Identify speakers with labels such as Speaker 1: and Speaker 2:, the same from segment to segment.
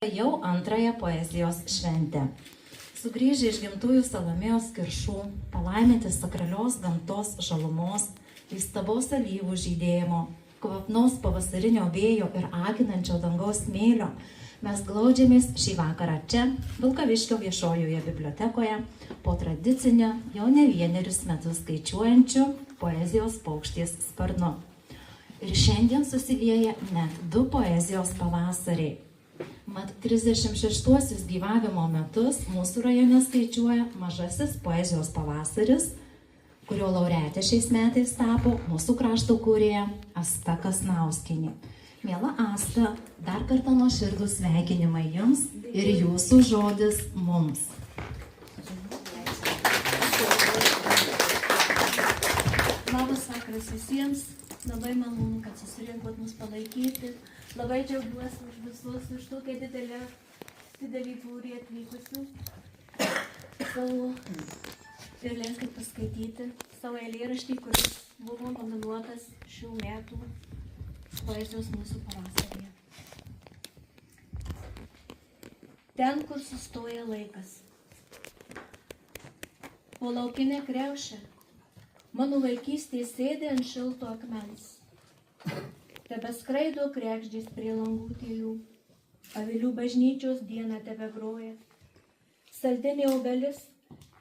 Speaker 1: Jau antrąją poezijos šventę. Sugrįžę iš gimtųjų Salomėjos Kiršų, palaiminti sakralios gamtos žalumos, įstabaus alyvų žydėjimo, kvapnaus pavasarinio vėjo ir akinančio dangaus smėlio, mes glaudžiamės šį vakarą čia, Vilkaviškio viešojoje bibliotekoje, po tradicinio jau ne vienerius metus skaičiuojančių poezijos paukštės sparnu. Ir šiandien susilieja net 2 poezijos pavasariai. Mat 36 gyvavimo metus mūsų rajone skaičiuoja mažasis poezijos pavasaris, kurio laureatė šiais metais tapo mūsų krašto kūrėja Asta Kasnauskienė. Miela Asta, dar kartą nuoširdūs sveikinimai jums ir jūsų žodis mums.
Speaker 2: Labas vakaras visiems, labai malonu, kad susirinkot mus palaikyti. Labai džiaugiuosi už visus, už tokią didelį būrį atvykusių savo ir leiskit paskaityti savo eilėraštį, kuris buvo nominuotas šių metų poezijos mūsų pavasaryje. Ten, kur sustoja laikas. Po laukinę kriaušę mano vaikystė sėdė ant šilto akmens. Tebeskraido kregždės prie langų tylių, avilių bažnyčios dieną tebegroja. Saldinė obelis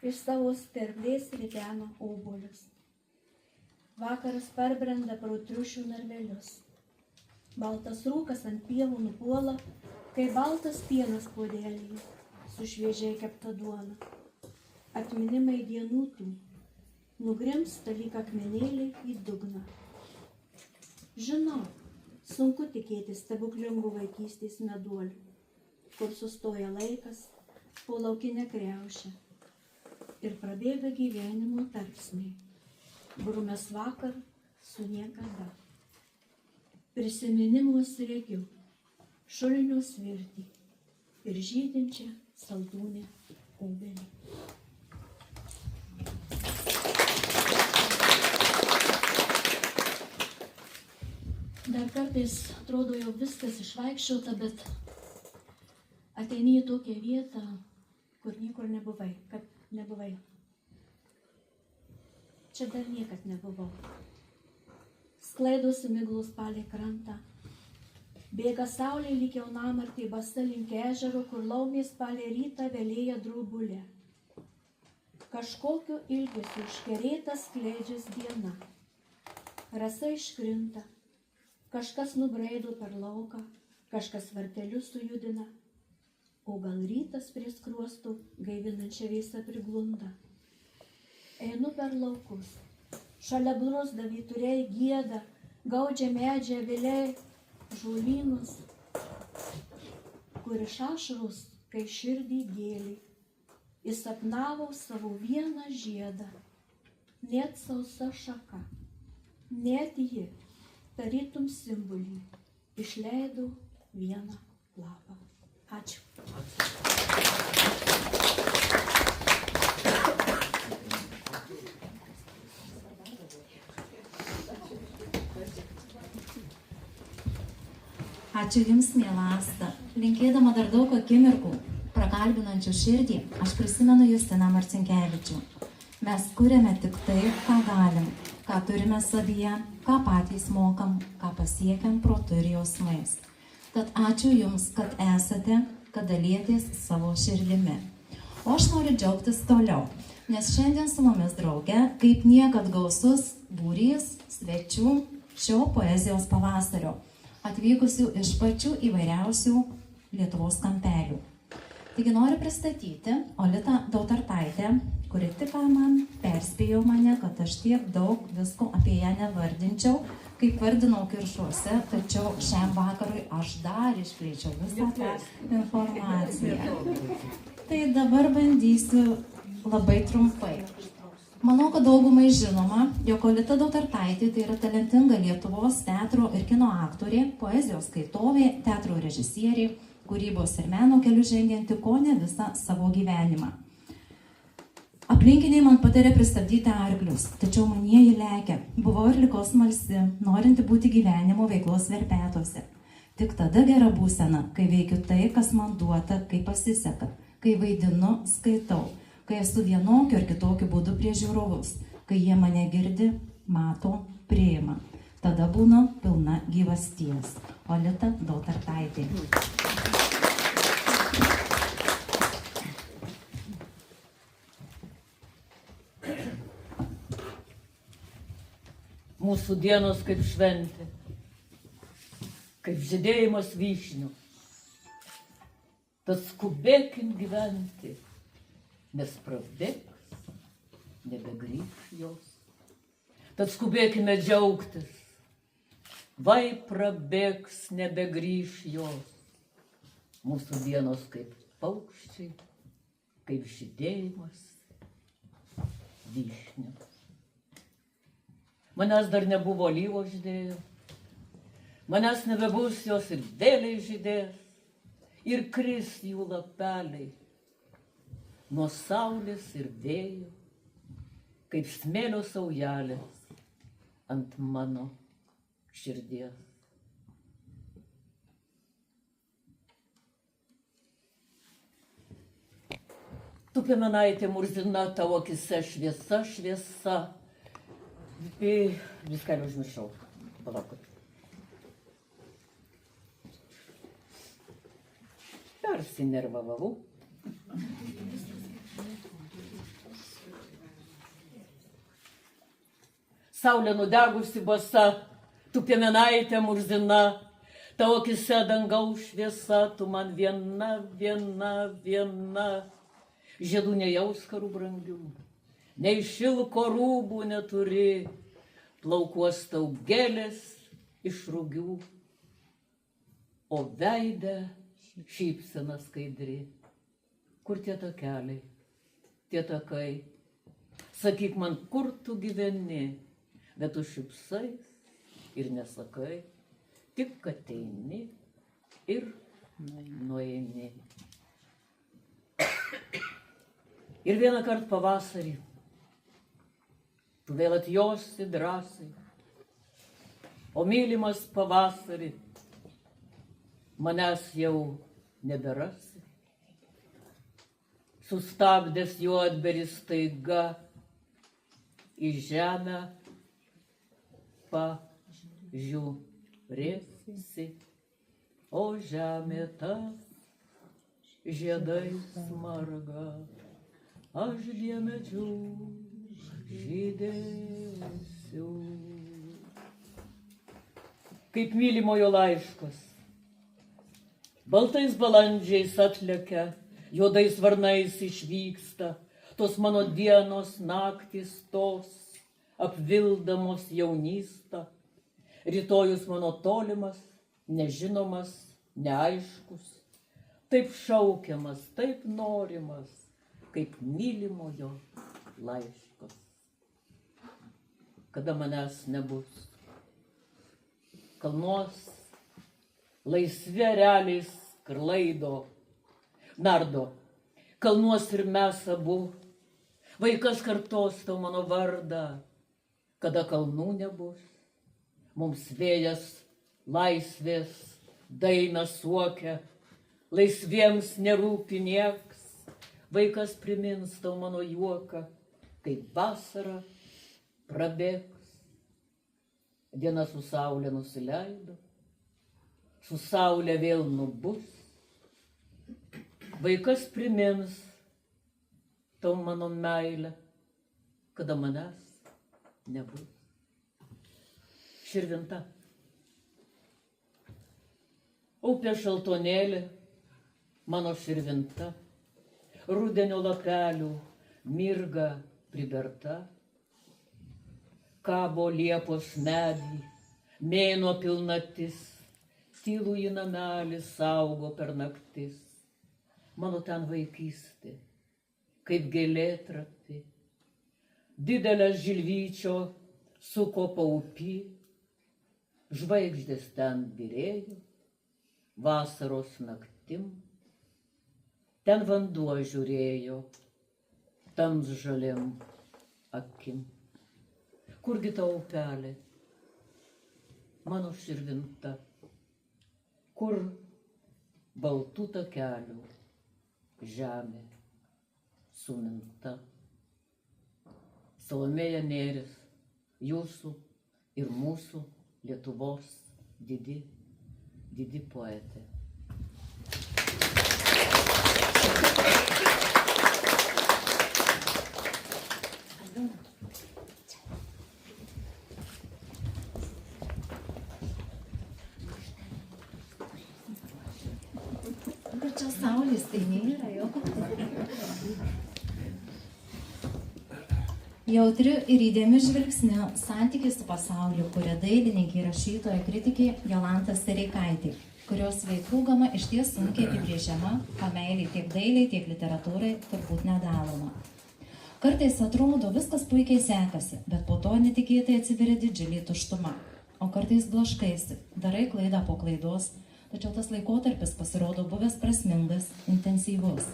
Speaker 2: iš savo sterblės riteno obuolius. Vakaras parbrenda pro triušių narvelius. Baltas rūkas ant pievų nupuola, kai baltas pienas puodelyje su šviežiai kepta duona. Atminimai dienų tų nugrimsta lyg akmenėliai į dugną. Žinau, sunku tikėtis stebuklingų vaikystės meduolių, kur sustoja laikas po laukinę kriaušę ir prabėga gyvenimo tarpsniai, brumės vakar su niekada. Prisiminimus regiu, šulinio svirtį ir žydinčią saldūnę obelį. Dar kartais atrodo jau viskas išvaikščiota, bet ateini į tokią vietą, kur niekur nebuvai, kad nebuvai. Čia dar niekad nebuvau. Sklaidosi miglos palei krantą. Bėga saulė lyg jaunamartė basta link ežero, kur laumės palei rytą vėlėja drobulė. Kažkokiu ilgesiu užkerėta skleidžias diena. Rasa iškrinta. Kažkas nubraido per lauką, kažkas vartelius sujudina, o gal rytas prie skruostų gaivinančią vėsą priglunda. Einu per laukus, šalia bruzda vyturiai gieda, gaudžia medžiai aviliai, žolynus, kur iš ašarus, kai širdį gėlį, įsapnavau savo vieną žiedą, net sausa šaka, net ji. Tarytum simbolį, išleidau vieną lapą. Ačiū.
Speaker 1: Ačiū jums, miela Asta. Linkėdama dar daug akimirkų, prakalbinančių širdį, aš prisimenu Justiną Marcinkevičių. Mes kuriame tik tai, ką galim, ką turime savyje, ką patys mokam, ką pasiekiam protu ir jausmais. Tad ačiū jums, kad esate, kad dalyjatės savo širdimi. O aš noriu džiaugtis toliau, nes šiandien su mumis drauge, kaip niekad gausus būrys svečių šio poezijos pavasario, atvykusių iš pačių įvairiausių Lietuvos kampelių. Taigi noriu pristatyti Olitą Dautartaitę, kuri tik man perspėjo mane, kad aš tiek daug visko apie ją nevardinčiau, kaip vardinau Kiršuose, tačiau šiam vakarui aš dar išplėčiau visą tą informaciją. Tai dabar bandysiu labai trumpai. Manau, kad daugumai žinoma, jog Olita Dautartaitė tai yra talentinga Lietuvos teatro ir kino aktorė, poezijos skaitovė, teatro režisierė, kūrybos ir meno keliu žengianti kone visą savo gyvenimą. Aplinkiniai man patarė pristabdyti arklius, tačiau manieji lekia. Buvau ir likau smalsi, norinti būti gyvenimo veiklos verpetuose. Tik tada gera būsena, kai veikiu tai, kas man duota, kai pasiseka, kai vaidinu, skaitau, kai esu vienokiu ar kitokiu būdu prie žiūrovus, kai jie mane girdi, mato, priima. Tada būnu pilna gyvasties. Olita Dautartaitė.
Speaker 3: Mūsų dienos kaip šventė, kaip žydėjimas vyšnių. Tad skubėkim gyventi, nes prabėgs, nebegrįš jos. Tad skubėkime džiaugtis, vai prabėgs, nebegrįš jos. Mūsų dienos kaip paukščiai, kaip žydėjimas vyšnių. Manęs dar nebuvo alyvos žydėjo, manęs nebebus jos ir vėliai žydės, ir kris jų lapeliai nuo saulės ir vėjo, kaip smėlio saujelės ant mano širdies. Tu, piemenaitė murzina, tavo akise šviesa, šviesa. Viską užmiršau. Palaukit. Persinervavau. Saulė nudegusi basa, tu piemenaitė murzina, tavo akise dangaus šviesa, tu man viena, viena, viena. Žiedų nejauskarų brangių, nei šilko rūbų neturi, plaukuos tau gėlės iš rugių, o veide šypsena skaidri. Kur tie takeliai, tie takai? Sakyk man, kur tu gyveni, bet tu šypsais ir nesakai, tik ateini ir nueini. Ir vieną kartą pavasarį tu vėl atjosi drąsiai, o mylimas pavasarį manęs jau neberasi. Sustabdęs juodberį staiga į žemę pažiūrėsi, o žemė ta žiedais marga, aš diemedžių žydėsiu. Kaip mylimojo laiškas, baltais balandžiais atlekia, juodais varnais išvyksta, tos mano dienos naktys tos, apvildamos jaunystę. Rytojus mano tolimas, nežinomas, neaiškus, taip šaukiamas, taip norimas, kaip mylimojo laiškas. Kada manęs nebus, kalnuos laisvi ereliai skraido, nardo, kalnuos ir mes abu, vaikas kartos tau mano vardą. Kada kalnų nebus, mums vėjas laisvės dainą suokia, laisviems nerūpi nieks, vaikas primins tau mano juoką, kaip vasara prabėgs. Diena su saulė nusileido, su saulė vėl nubus, vaikas primins tau mano meilę, kada manęs nebus. Širvinta. Upė šaltonėlė, mano širvinta, rudenio lapelių mirga priberta, kabo liepos medį, mėnuo pilnatis, tylų į namelį saugo per naktis. Mano ten vaikystė, kaip gėlė trapi, didelės žilvyčio suko paupy, žvaigždės ten byrėjo, vasaros naktim, ten vanduo žiūrėjo, tamsžalėm akim. Kurgi ta upelė, mano širvinta, kur baltų takelių žemė suminta. Salomėja Nėris, jūsų ir mūsų Lietuvos didi poetė.
Speaker 1: Bet čia saulės tai nėra, jo. Jautriu ir įdėmiu žvilgsniu santykis su pasauliu, kuria dailininkė, rašytoja, kritikė Jolanta Sereikaitė, kurios veikų gama išties sunkiai apibrėžiama, o meilė tiek dailiai, tiek literatūrai turbūt nedaloma. Kartais atrodo, viskas puikiai sekasi, bet po to netikėtai atsiveria didžiulė tuštuma. O kartais blaškaisi, darai klaidą po klaidos, tačiau tas laikotarpis pasirodo buvęs prasmingas, intensyvus.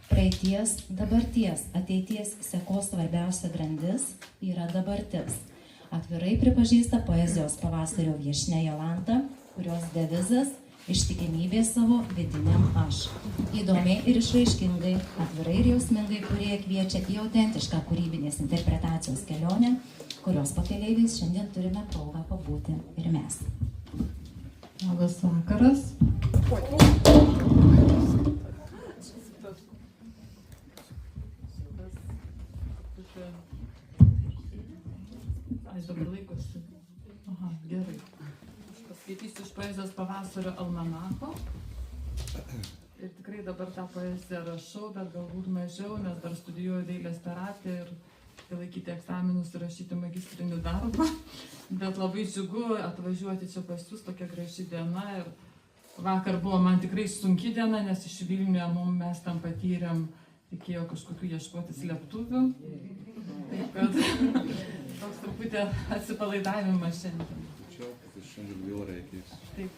Speaker 1: Praeities, dabarties, ateities sekos svarbiausia grandis yra dabartis. Atvirai pripažįsta poezijos pavasario viešnia Jolanta, kurios devizas ištikimybė savo vidiniam aš. Įdomiai ir išraiškingai, atvirai ir jausmingai kūrėja kviečia į autentišką kūrybinės interpretacijos kelionę, kurios pakeleiviais šiandien turime progą pabūti ir mes.
Speaker 4: Labas vakaras. Aš dabar laikosi. Aha, gerai. Aš paskaitysiu iš poezijos pavasario almanacho. Ir tikrai dabar tą poeziją rašau, bet galbūt mažiau, nes dar studijuoju dailės terapiją ir laikyti egzaminus ir rašyti magistrinį darbą. Bet labai džiugu atvažiuoti čia pas jūs, tokia graži diena. Ir vakar buvo man tikrai sunki diena, nes iš Vilniuje mes tam patyrėm, reikėjo kažkokių ieškoti slėptuvių. Taip kad toks truputį atsipalaidavimas šiandien. Taip.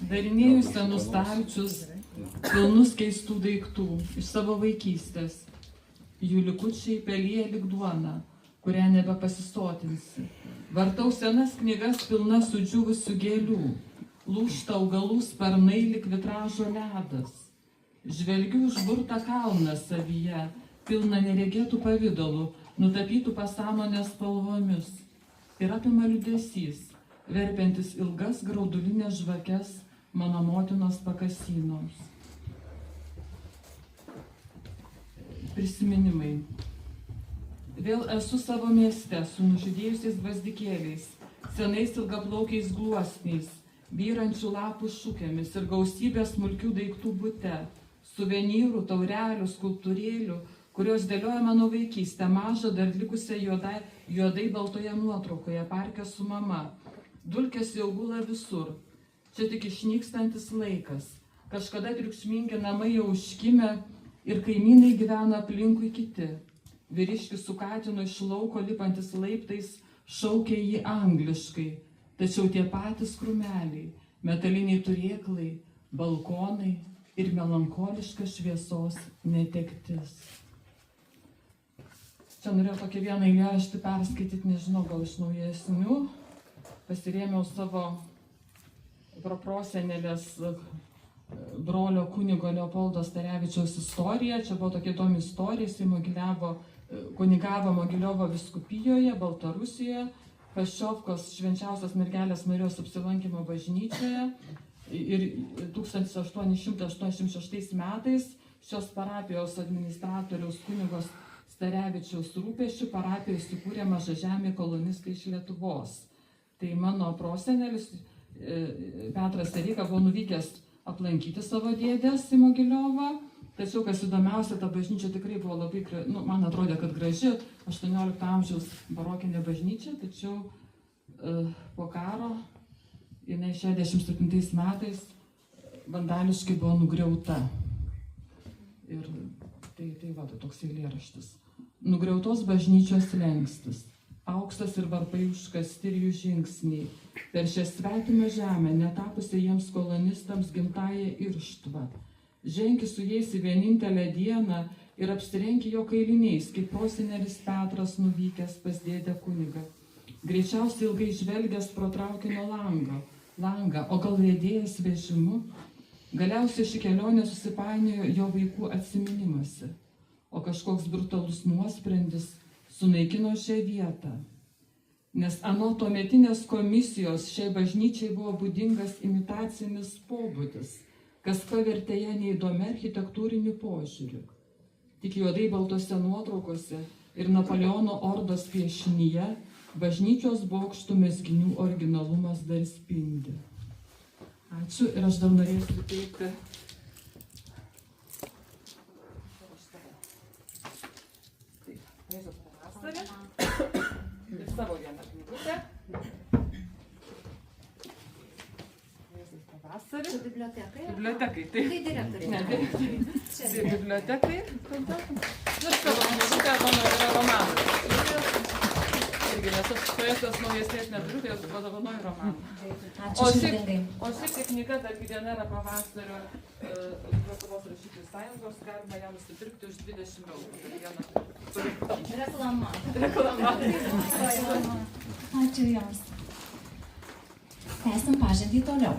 Speaker 4: Darinėjau senus stalčius, pilnus keistų daiktų iš savo vaikystės. Jų likučiai pelija lyg duona, kurią nebepasisotinsi. Vartau senas knygas pilna sudžiūvusių gėlių. Lūžta augalų sparnai lyg vitražo ledas. Žvelgiu užburtą kalną savyje, pilną neregėtų pavidalų, nutapytų pasąmonės spalvomis. Ir apima liūdesys, verpiantis ilgas graudulinės žvakes mano motinos pakasynams. Prisiminimai. Vėl esu savo mieste su nužydėjusiais gvazdikėliais, senais ilgaplaukiais gluosniais, byrančių lapų šukėmis ir gausybė smulkių daiktų bute, suvenyrų, taurelių, skulptūrėlių, kurios dėlioja mano vaikystę, mažą dar likusią juodai baltoje nuotraukoje, parke su mama. Dulkės jau gula visur. Čia tik išnykstantis laikas. Kažkada triukšmingi namai jau užkimę ir kaimynai gyvena aplinkui kiti. Vyriškis su katinu iš lauko lipantis laiptais šaukia jį angliškai. Tačiau tie patys krūmeliai, metaliniai turėklai, balkonai ir melancholiška šviesos netektis. Čia norėjau tokį vieną eilėraštį perskaityti, nežinau, gal iš naujesnių. Pasirėmiau savo prosenelės brolio kunigo Leopoldo Starevičiaus istoriją. Čia buvo tokia įdomi istorija, jis kunigavo Mogiliovo vyskupijoje, Baltarusijoje, Paščiovkos Švenčiausios mergelės Marijos apsilankymo bažnyčioje. Ir 1886 metais šios parapijos administratoriaus kunigos Starevičiaus rūpesčių parapijoje įsikūrė Mažažemiai kolonistai iš Lietuvos. Tai mano prosenelis Petras Sereika buvo nuvykęs aplankyti savo dėdės į Mogiliovą, tačiau kas įdomiausia, ta bažnyčia tikrai buvo labai, man atrodė, kad graži, 18 amžiaus barokinė bažnyčia, tačiau po karo jinai 67 metais vandališkai buvo nugriauta. Ir tai toks eilėraštis. Nugriautos bažnyčios lengstis. Auksas ir varpai užkasti ir jų žingsniai. Per šią svetimą žemę, netapusią jiems kolonistams gimtąją irštvą. Ženki su jais į vienintelę dieną ir apsirenki jo kailiniais, kaip prosenelis Petras nuvykęs pas dėdę kunigą. Greičiausiai ilgai žvelgęs pro traukinio langą, langą, o gal riedėjęs vežimu. Galiausiai ši kelionė susipainiojo jo vaikų atsiminimuose, o kažkoks brutalus nuosprendis sunaikino šią vietą. Nes anot tuometinės komisijos šiai bažnyčiai buvo būdingas imitacinis pobūdis, kas pavertė ją neįdomia architektūriniu požiūriu. Tik juodai baltose nuotraukose ir Napoleono ordos piešinyje bažnyčios bokštų mezginių originalumas dar spindi. Ačiū ir aš dar norėsiu teikti. Ir savo vieną knygutę. Jėzus pavasarį.
Speaker 2: Bibliotekai?
Speaker 4: Bibliotekai, taip.
Speaker 2: Tai direktoriai.
Speaker 4: Ne, tai bibliotekai. Ir savo knygutę mano yra romanas. Irgi, nes aš poezijos naujesnės neturiu, tai aš padovanoju romaną.
Speaker 1: Ačiū širdingai.
Speaker 4: O šiaip knyga dargi viena yra pavasario Lietuvos rašytojų sąjungos, galima ją nusipirkti už 20 €.
Speaker 1: Reklama.
Speaker 4: Reklama.
Speaker 1: Ačiū Jums. Tęsim pažintį toliau.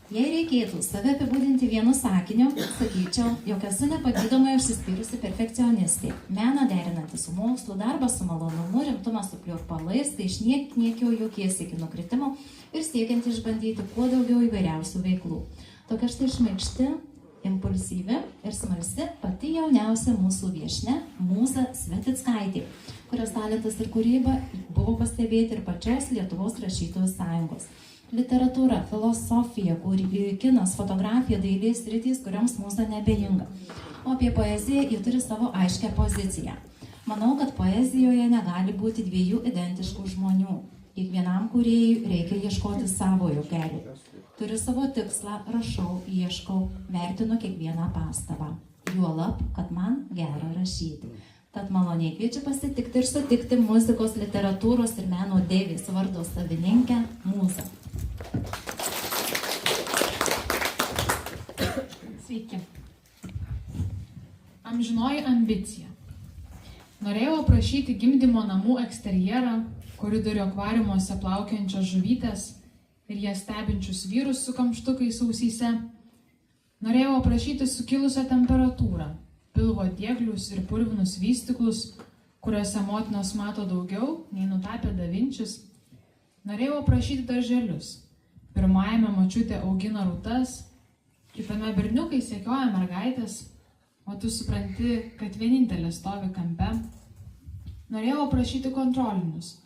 Speaker 1: Jei reikėtų save apibūdinti vienu sakiniu, sakyčiau, jog esu nepagydomai užsispyrusi perfekcionistė. Meną derinanti su mokslu, darbą su malonumu, rimtumą su pliurpalais, tai iš niekiau jokies iki nukritimo ir siekiant išbandyti kuo daugiau įvairiausių veiklų. Tokia štai šmaikšti, impulsyvi ir smalsi pati jauniausia mūsų viešnia, Mūza Svetickaitė, kurios talentas ir kūryba buvo pastebėti ir pačios Lietuvos rašytojų sąjungos. Literatūra, filosofija, kinas, fotografija, dailės sritys, kurioms Mūza nebejinga. O apie poeziją ji turi savo aiškę poziciją. Manau, kad poezijoje negali būti dviejų identiškų žmonių. Kiekvienam kūrėjui reikia ieškoti savojo kelio. Turiu savo tikslą, rašau, ieškau, vertinu kiekvieną pastabą. Juolab, kad man gera rašyti. Tad maloniai kviečiu pasitikti ir sutikti muzikos, literatūros ir meno deivės vardo savininkę Mūzą.
Speaker 5: Sveiki. Amžinoji ambicija. Norėjau aprašyti gimdymo namų eksterjerą, koridorių akvariumuose plaukiančias žuvytės ir jas stebinčius vyrus su kamštukais ausyse. Norėjau aprašyti sukilusią temperatūrą, pilvo dieglius ir purvinus vystiklus, kuriuose motinos mato daugiau, nei nutapė Da Vinčis. Norėjau aprašyti darželius. Pirmajame močiutė augina rūtas, kitame berniukai sekioja mergaitės, o tu supranti, kad vienintelė stovi kampe. Norėjau aprašyti kontrolinius,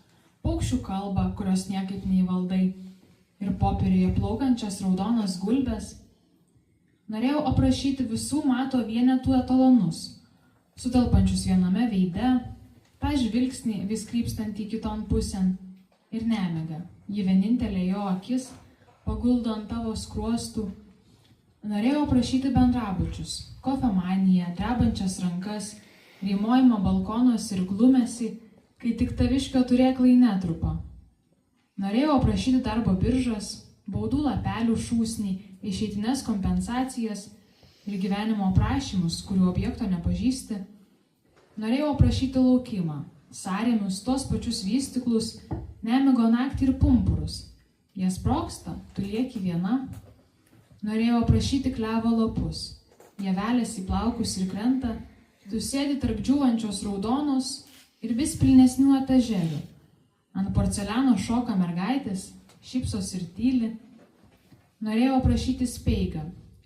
Speaker 5: paukščių kalbą, kurios niekaip neįvaldai, ir popieriuje plaukiančias raudonas gulbės. Norėjau aprašyti visų mato vienetų etalonus, sutelpančius viename veide, tą žvilgsnį vis krypstantį kiton pusėn ir nemigą, ji vienintelė jo akis paguldo ant tavo skruostų. Norėjau aprašyti bendrabučius, kofemaniją, drebančias rankas, rymojimą balkonos ir glumesį, kai tik taviškio turėklai netrupa. Norėjau aprašyti darbo biržas, baudų lapelių šūsnį, išeitinės kompensacijas ir gyvenimo aprašymus, kurių objekto nepažįsti. Norėjau aprašyti laukimą, sąrėmius, tos pačius vystiklus, nemigo naktį ir pumpurus. Jie sprogsta, tu lieki viena. Norėjau aprašyti klevo lapus, jie veliasi į plaukus ir krenta, tu sėdi tarp džiūvančios raudonos ir vis pilnesnių etaželių. Ant porceliano šoka mergaitės, šypsos ir tyli. Norėjau aprašyti speigą,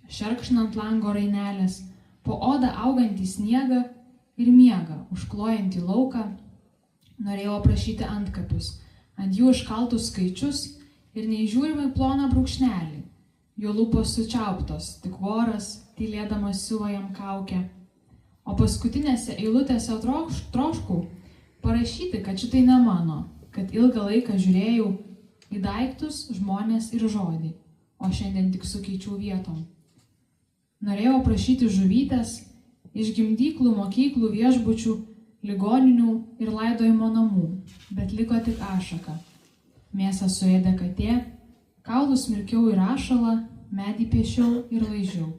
Speaker 5: šerkšnant lango rainelės, po odą augantį sniegą ir miegą, užklojantį lauką. Norėjau aprašyti antkapius, ant jų iškaltus skaičius ir neįžiūrimai ploną brūkšnelį. Jo lūpos sučiauptos, tik voras, tylėdamas siuva jam kaukę. O paskutinėse eilutėse troškau parašyti, kad šitai ne mano, kad ilgą laiką žiūrėjau į daiktus, žmonės ir žodį, o šiandien tik sukeičiau vietom. Norėjau aprašyti žuvytės iš gimdyklų, mokyklų, viešbučių, ligoninių ir laidojimo namų, bet liko tik ašaka. Mėsą suėdė katė, kaulus mirkiau ir ašalą, medį piešiau ir laižiau,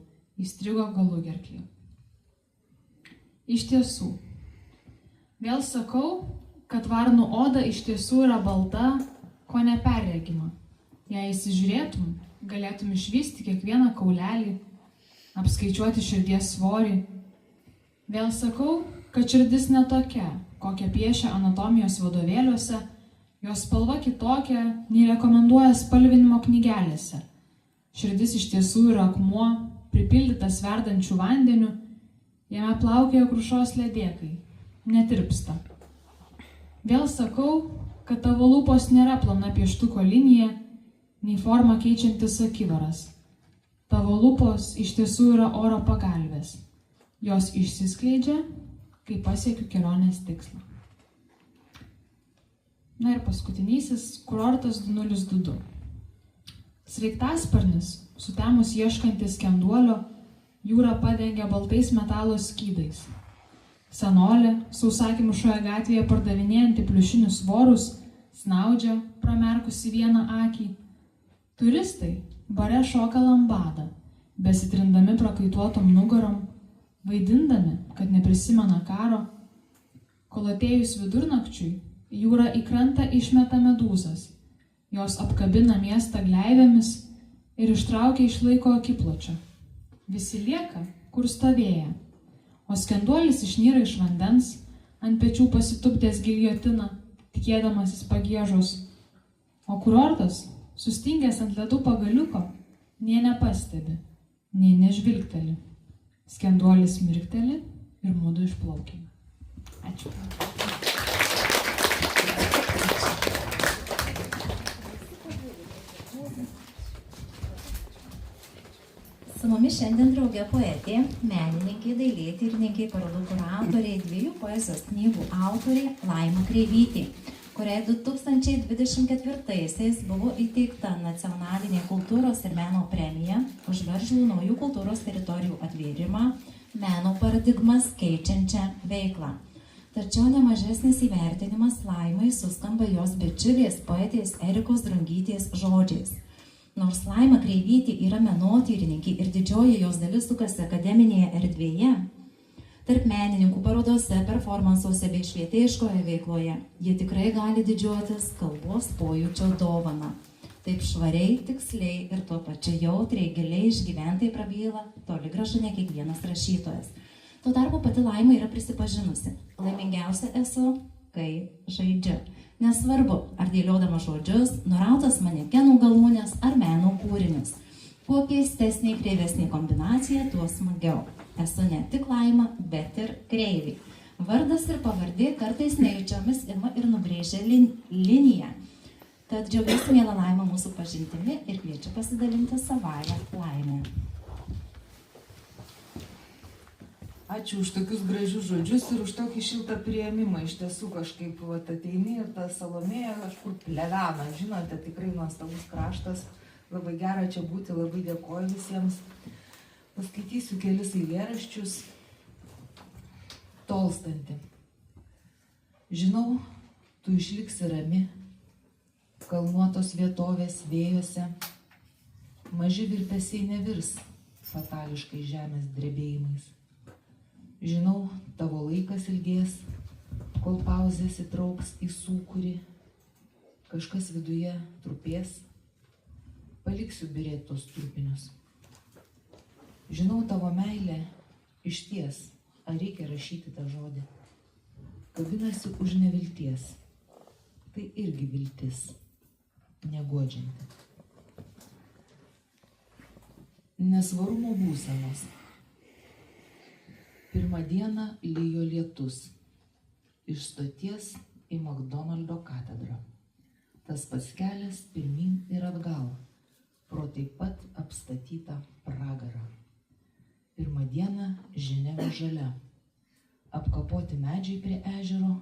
Speaker 5: įstrigo galugerklį. Iš tiesų, vėl sakau, kad varnų oda iš tiesų yra balta, ko neperregima. Jei įsižiūrėtum, galėtum išvysti kiekvieną kaulelį, apskaičiuoti širdies svorį. Vėl sakau, kad širdis netokia, kokią piešia anatomijos vadovėliuose, jos spalva kitokia, nei rekomenduoja spalvinimo knygelėse. Širdis iš tiesų yra akmuo, pripildytas verdančių vandenių, jame plaukioja krušos ledėkai, netirpsta. Vėl sakau, kad tavo lūpos nėra plona pieštuko linija, nei formą keičiantis akivaras. Tavo lūpos iš tiesų yra oro pagalvės. Jos išsiskleidžia, kai pasiekiu kelionės tikslą. Na ir paskutinysis kurortas 2022. Sraigtasparnis, sutemus ieškantis skenduolio, jūrą padengia baltais metalo skydais. Senolė, sausakimšoje gatvėje pardavinėjanti pliušinius vorus, snaudžia, pramerkusi vieną akį. Turistai bare šoka lambadą, besitrindami prakaituotom nugarom, vaidindami, kad neprisimena karo. Kol atėjus vidurnakčiui, jūra į krantą išmeta medūzas. Jos apkabina miestą gleivėmis ir ištraukia iš laiko akipločio. Visi lieka, kur stovėję, o skenduolis išnyra iš vandens, ant pečių pasitupdęs giljotiną, tikėdamasis pagiežos. O kurortas, sustingęs ant ledų pagaliuko, nė nepastebi, nė nežvilgteli. Skenduolis mirkteli ir mudu išplaukime. Ačiū.
Speaker 1: Su mumis šiandien drauge poetė, menininkė, dailėtyrininkė, parodų kuratoriai, 2 poezijos knygų autorė Laima Kreivytė, kuriai 2024-aisiais buvo įteikta nacionalinė kultūros ir meno premija už Veržlų naujų kultūros teritorijų atvėrimą, meno paradigmas keičiančią veiklą. Tačiau nemažesnis įvertinimas Laimai suskamba jos bičiulės poetės Erikos Drungytės žodžiais. Nors Laima Kreivytė yra menotyrininkė ir didžioji jos dalis sukasi akademinėje erdvėje, tarp menininkų parodose, performansuose bei švietėjiškoje veikloje, jie tikrai gali didžiuotis kalbos pojūčio dovana. Taip švariai, tiksliai ir tuo pačiu jautriai, giliai išgyventai prabyla toli gražu ne kiekvienas rašytojas. Tuo tarpu pati Laima yra prisipažinusi, laimingiausia esu, kai žaidžiu. Nesvarbu, ar dėliodama žodžius, nurautas manekenų galūnės ar meno kūrinius. Kuo keistesnė kreivesnė kombinacija, tuo smagiau. Esu ne tik Laima, bet ir kreivė. Vardas ir pavardė kartais nejučiomis ima ir nubrėžia liniją. Tad džiaugiuosi, miela Laima, mūsų pažintimi ir kviečiu pasidalinti savąją laimę.
Speaker 6: Ačiū už tokius gražius žodžius ir už tokį šiltą priėmimą. Iš tiesų kažkaip ateini ir ta Salomėja kažkur plevena. Žinote, tikrai nuostabus kraštas. Labai gera čia būti, labai dėkoju visiems. Paskaitysiu kelis eilėraščius. Tolstanti. Žinau, tu išliksi rami, kalnuotos vietovės vėjuose. Maži virpesiai nevirs fatališkai žemės drebėjimais. Žinau, tavo laikas ilgės, kol pauzės įtrauks į sūkurį, kažkas viduje trupės, paliksiu byrėt tos trupinius. Žinau, tavo meilė išties, ar reikia rašyti tą žodį, kabinasi už nevilties, tai irgi viltis, neguodžianti. Nesvarumo būsenos. Pirmą dieną lijo lietus. Iš stoties į McDonaldo katedrą. Tas pats kelias pirmyn ir atgal, pro taip pat apstatytą pragarą. Pirmą dieną Ženeva žalia. Apkapoti medžiai prie ežero,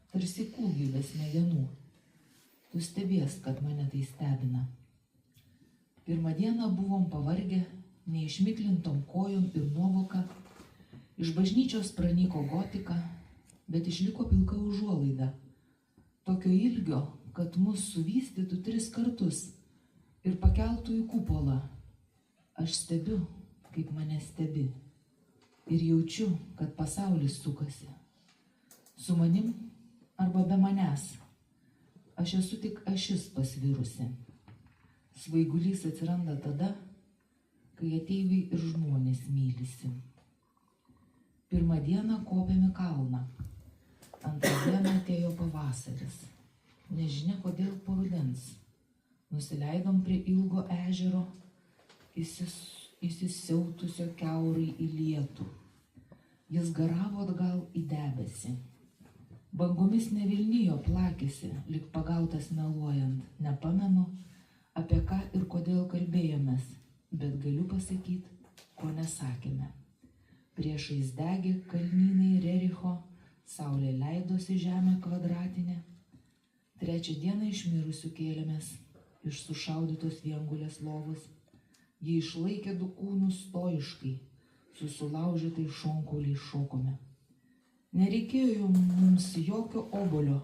Speaker 6: tarsi kūgiai be smegenų. Tu stebies, kad mane tai stebina. Pirmą dieną buvom pavargę, neišmiklintom kojom ir nuovoka. Iš bažnyčios pranyko gotika, bet išliko pilka užuolaida. Tokio ilgio, kad mus suvystytų 3 kartus ir pakeltų į kupolą. Aš stebiu, kaip mane stebi. Ir jaučiu, kad pasaulis sukasi. Su manim arba be manęs. Aš esu tik ašis pasvirusi. Svaigulys atsiranda tada, kai ateiviai ir žmonės mylisi. Pirmą dieną kopėme kalną, antrą dieną atėjo pavasaris. Nežinia kodėl po rudens. Nusileidom prie ilgo ežero, įsisiautusio kiaurai į lietų. Jis garavo atgal į debesį. Bangomis nevilnijo, plakėsi, lyg pagautas meluojant. Nepamenu, apie ką ir kodėl kalbėjomės, bet galiu pasakyti, ko nesakėme. Priešais degė kalnynai Rericho, saulė leidosi žemė kvadratinė. Trečią dieną iš mirusių kėlėmės, iš sušaudytos viengulės lovos. Jie išlaikė du kūnus stoiškai, su sulaužytai šonkauliai šokome. Nereikėjo mums jokio obolio,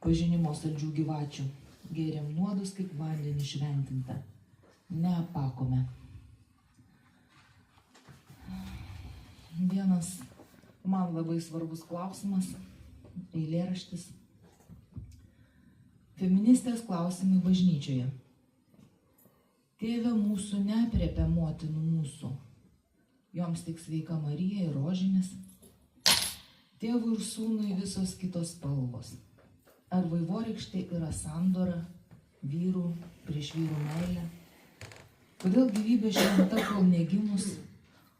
Speaker 6: pažinimo saldžių gyvačių. Gėrėm nuodus kaip vandenį šventinta. Neapakome. Vienas man labai svarbus klausimas, eilėraštis. Feministės klausimai bažnyčioje. Tėve mūsų neaprėpia motinų mūsų. Joms tik sveika Marija ir rožinis. Tėvui ir sūnui visos kitos spalvos. Ar vaivorykštė yra sandora, vyrų prieš vyrų meilę? Kodėl gyvybė šventa kol negimus,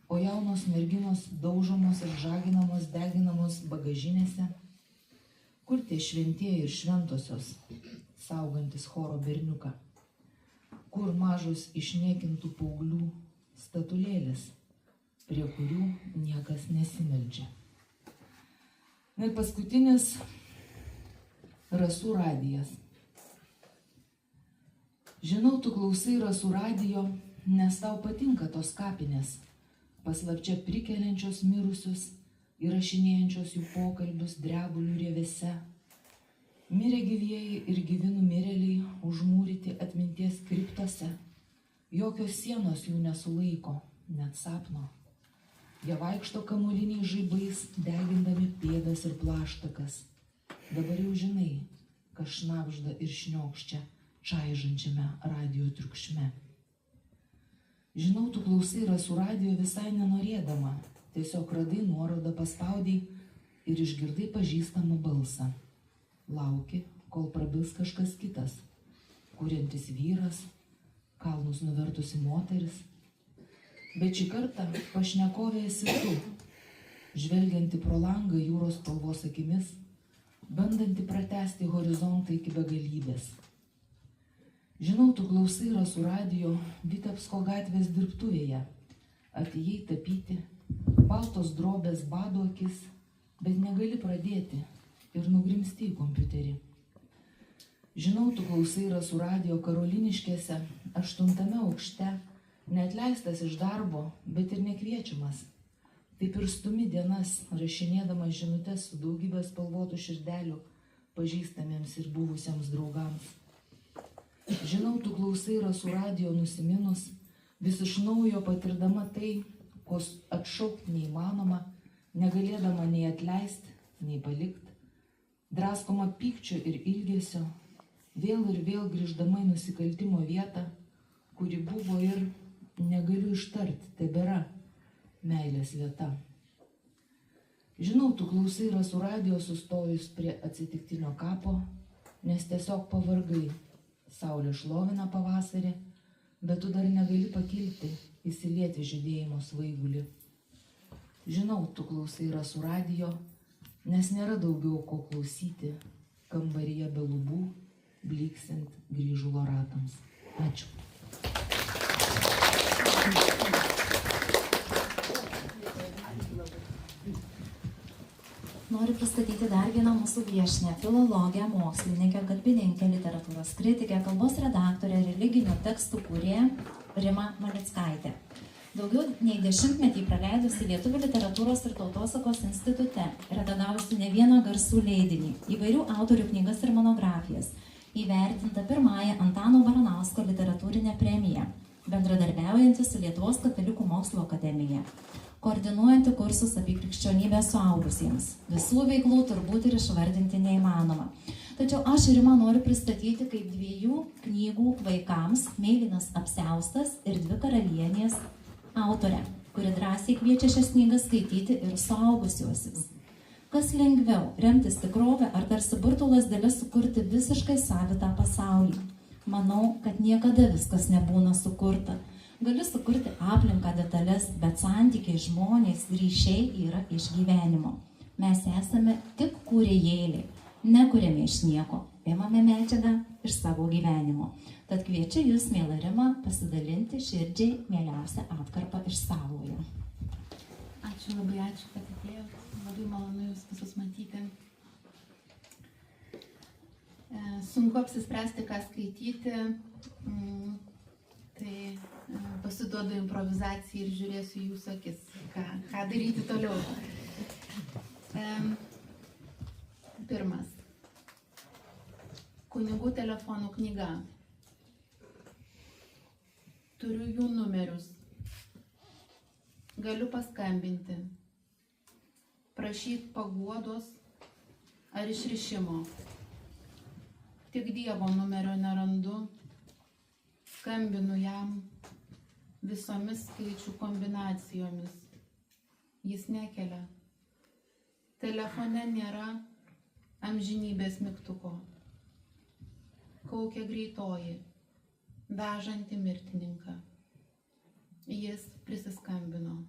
Speaker 6: o jaunos merginos daužomos ir žaginamos, deginamos bagažinėse? Kur tie šventieji ir šventosios, saugantis choro berniuką? Kur mažos išniekintų paauglių statulėlės, prie kurių niekas nesimeldžia? Ir paskutinis Rasų radijas. Žinau, tu klausai Rasų radijo, nes tau patinka tos kapinės, paslapčia prikeliančios mirusius, įrašinėjančios jų pokalbius drebulių rievėse. Mirė gyvieji ir gyvi numirėliai užmūryti atminties kriptose. Jokios sienos jų nesulaiko, net sapno. Jie vaikšto kamuoliniais žaibais, degindami pėdas ir plaštakas. Dabar jau žinai, kas šnabžda ir šniokščia čaižančiame radijo triukšme. Žinau, tu klausai Rasų radijo visai nenorėdama. Tiesiog radai nuorodą, paspaudei ir išgirdai pažįstamą balsą. Lauki, kol prabils kažkas kitas, kuriantis vyras, kalnus nuvertusi moteris. Bet šį kartą pašnekovė esi tu, žvelgianti pro langą jūros spalvos akimis, bandanti pratęsti horizontą iki begalybės. Žinau, tu klausai Rasų radijo Vitebsko gatvės dirbtuvėje. Atėjai tapyti, baltos drobės bado akis, bet negali pradėti ir nugrimsti į kompiuterį. Žinau, tu klausai Rasų radijo Karoliniškėse, 8. aukšte, neatleistas iš darbo, bet ir nekviečiamas. Taip ir stumi dienas, rašinėdamas žinutes su daugybė spalvotų širdelių pažįstamiems ir buvusiems draugams. Žinau, tu klausai Rasų radijo nusiminus, vis iš naujo patirdama tai, ko atšaukti neįmanoma, negalėdama nei atleisti, nei palikti, draskoma pykčio ir ilgesio, vėl ir vėl grįždama į nusikaltimo vietą, kuri buvo ir, negaliu ištarti, tebėra meilės vieta. Žinau, tu klausai Rasų radijo sustojus prie atsitiktinio kapo, nes tiesiog pavargai. Saulė šlovina pavasarį, bet tu dar negali pakilti, įsilieti žydėjimo svaigulį. Žinau, tu klausai Rasų radijo, nes nėra daugiau ko klausyti kambaryje be lubų, blyksint grįžulo ratams. Ačiū.
Speaker 1: Noriu pristatyti dar vieną mūsų viešnią, filologę, mokslininkę, kalbininkę, literatūros kritikę, kalbos redaktorę, religinių tekstų kūrėją Rimą Malickaitę. Daugiau nei 10-metį praleidusi Lietuvių literatūros ir tautosakos institute, redagavusi ne vieną garsų leidinį, įvairių autorių knygas ir monografijas, įvertinta pirmąją Antano Baranausko literatūrinę premiją, bendradarbiaujanti su Lietuvos katalikų mokslo akademija, koordinuojanti kursus apie krikščionybę suaugusiems. Visų veiklų turbūt ir išvardinti neįmanoma. Tačiau aš ir Rima noriu pristatyti kaip 2 knygų vaikams Mėlynas apsiaustas ir 2 karalienės autorę, kuri drąsiai kviečia šias knygas skaityti ir suaugusiuosius. Kas lengviau - remtis tikrovę ar tarsi burtų lazdelę sukurti visiškai savitą pasaulį? Manau, kad niekada viskas nebūna sukurta. Gali sukurti aplinką, detalės, bet santykiai, žmonės, ryšiai yra iš gyvenimo. Mes esame tik kūrėjėliai, nekuriame iš nieko, imame medžiagą iš savo gyvenimo. Tad kviečiu jūs, miela Rima, pasidalinti širdžiai mieliausią atkarpą iš savojo.
Speaker 7: Ačiū labai, ačiū, kad atėjot. Labai malonu jūs visus matyti. Sunku apsispręsti, ką skaityti, tai pasiduodu improvizacijai ir žiūrėsiu jūsų akis, ką daryti toliau. Pirmas. Kunigų telefonų knyga. Turiu jų numerius. Galiu paskambinti. Prašyti paguodos ar išrišimo. Tik Dievo numerio nerandu. Skambinu jam visomis skaičių kombinacijomis. Jis nekelia. Telefone nėra amžinybės mygtuko. Kaukia greitoji, vežanti mirtininką. Jis prisiskambino.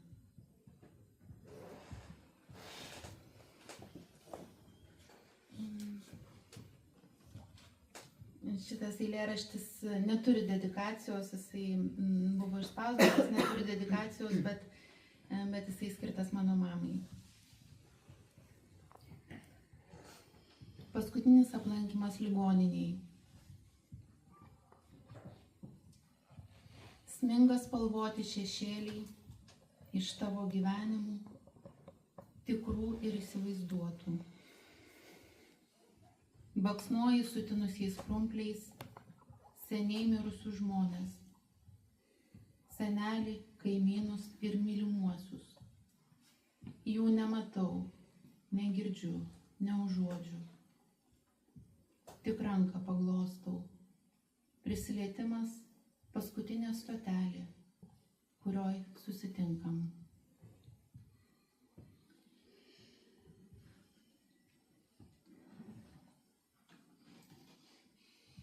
Speaker 7: Šitas eilėraštis neturi dedikacijos, jisai buvo išspausdintas, neturi dedikacijos, bet jisai skirtas mano mamai. Paskutinis aplankymas ligoniniai. Sminga spalvoti šešėliai iš tavo gyvenimų, tikrų ir įsivaizduotų. Baksnuoji sutinusiais krumpliais seniai mirusius žmonės, senelį, kaimynus ir mylimuosius. Jų nematau, negirdžiu, neužuodžiu. Tik ranką paglostau. Prisilietimas paskutinė stotelė, kurioj susitinkam.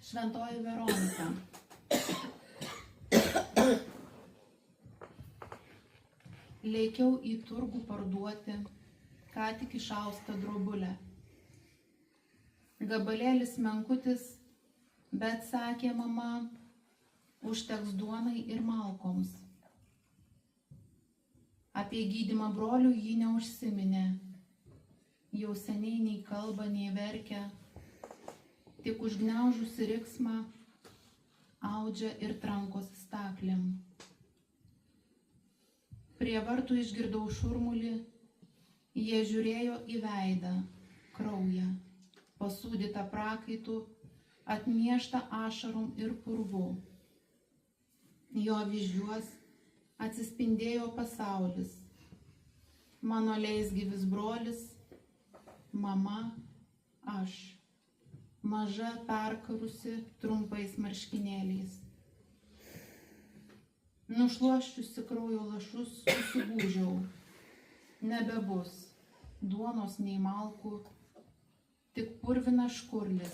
Speaker 7: Šventoji Veronika. Lėkiau į turgų parduoti ką tik išaustą drobulę. Gabalėlis menkutis, bet sakė mama, užteks duonai ir malkoms. Apie gydymą brolių ji neužsiminė. Jau seniai nei kalba, nei verkia. Tik užgniaužusi riksmą audžia ir trankosi staklėm. Prie vartų išgirdau šurmulį, jie žiūrėjo į veidą, kraują, pasūdytą prakaitų, atmieštą ašarom ir purvu. Jo vyzdžiuos atsispindėjo pasaulis, mano leisgyvis brolis, mama, aš. Maža perkarusi trumpais marškinėliais. Nušluoščiusi kraujo lašus susigūžiau. Nebebus duonos nei malkų, tik purvinas škurlis,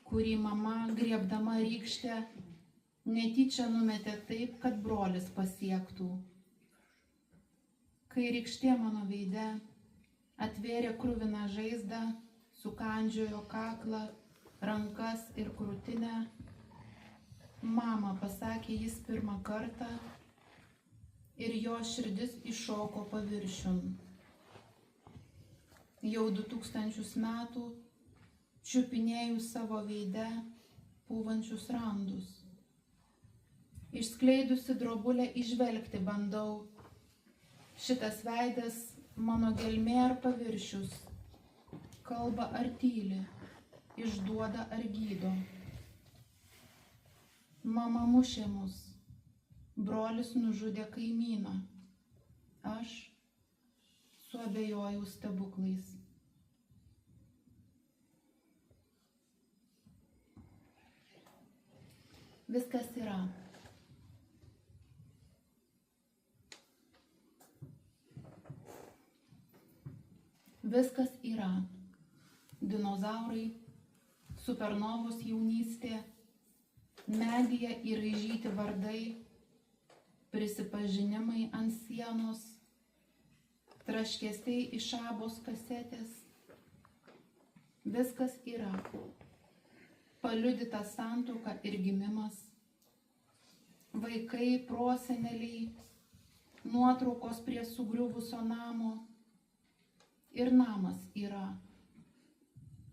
Speaker 7: kurį mama, griebdama rykštę, netyčia numetė taip, kad brolis pasiektų. Kai rykštė mano veide atvėrė kruviną žaizdą, sukandžiojo kaklą, rankas ir krūtinę. Mama, pasakė jis pirmą kartą ir jo širdis iššoko paviršiun. Jau 2000 metų čiupinėjau savo veide pūvančius randus. Išskleidusi drobulę įžvelgti bandau. Šitas veidas mano gelmė ar paviršius. Kalba ar tyli, išduoda ar gydo. Mama mušė mus, brolis nužudė kaimyną. Aš suabejojau stebuklais. Viskas yra. Viskas yra. Dinozaurai, supernovos jaunystė, medyje įraižyti vardai, prisipažinimai ant sienos, traškesiai iš abos kasetės. Viskas yra. Paliudyta santuoka ir gimimas, vaikai, proseneliai, nuotraukos prie sugriuvusio namo. Ir namas yra.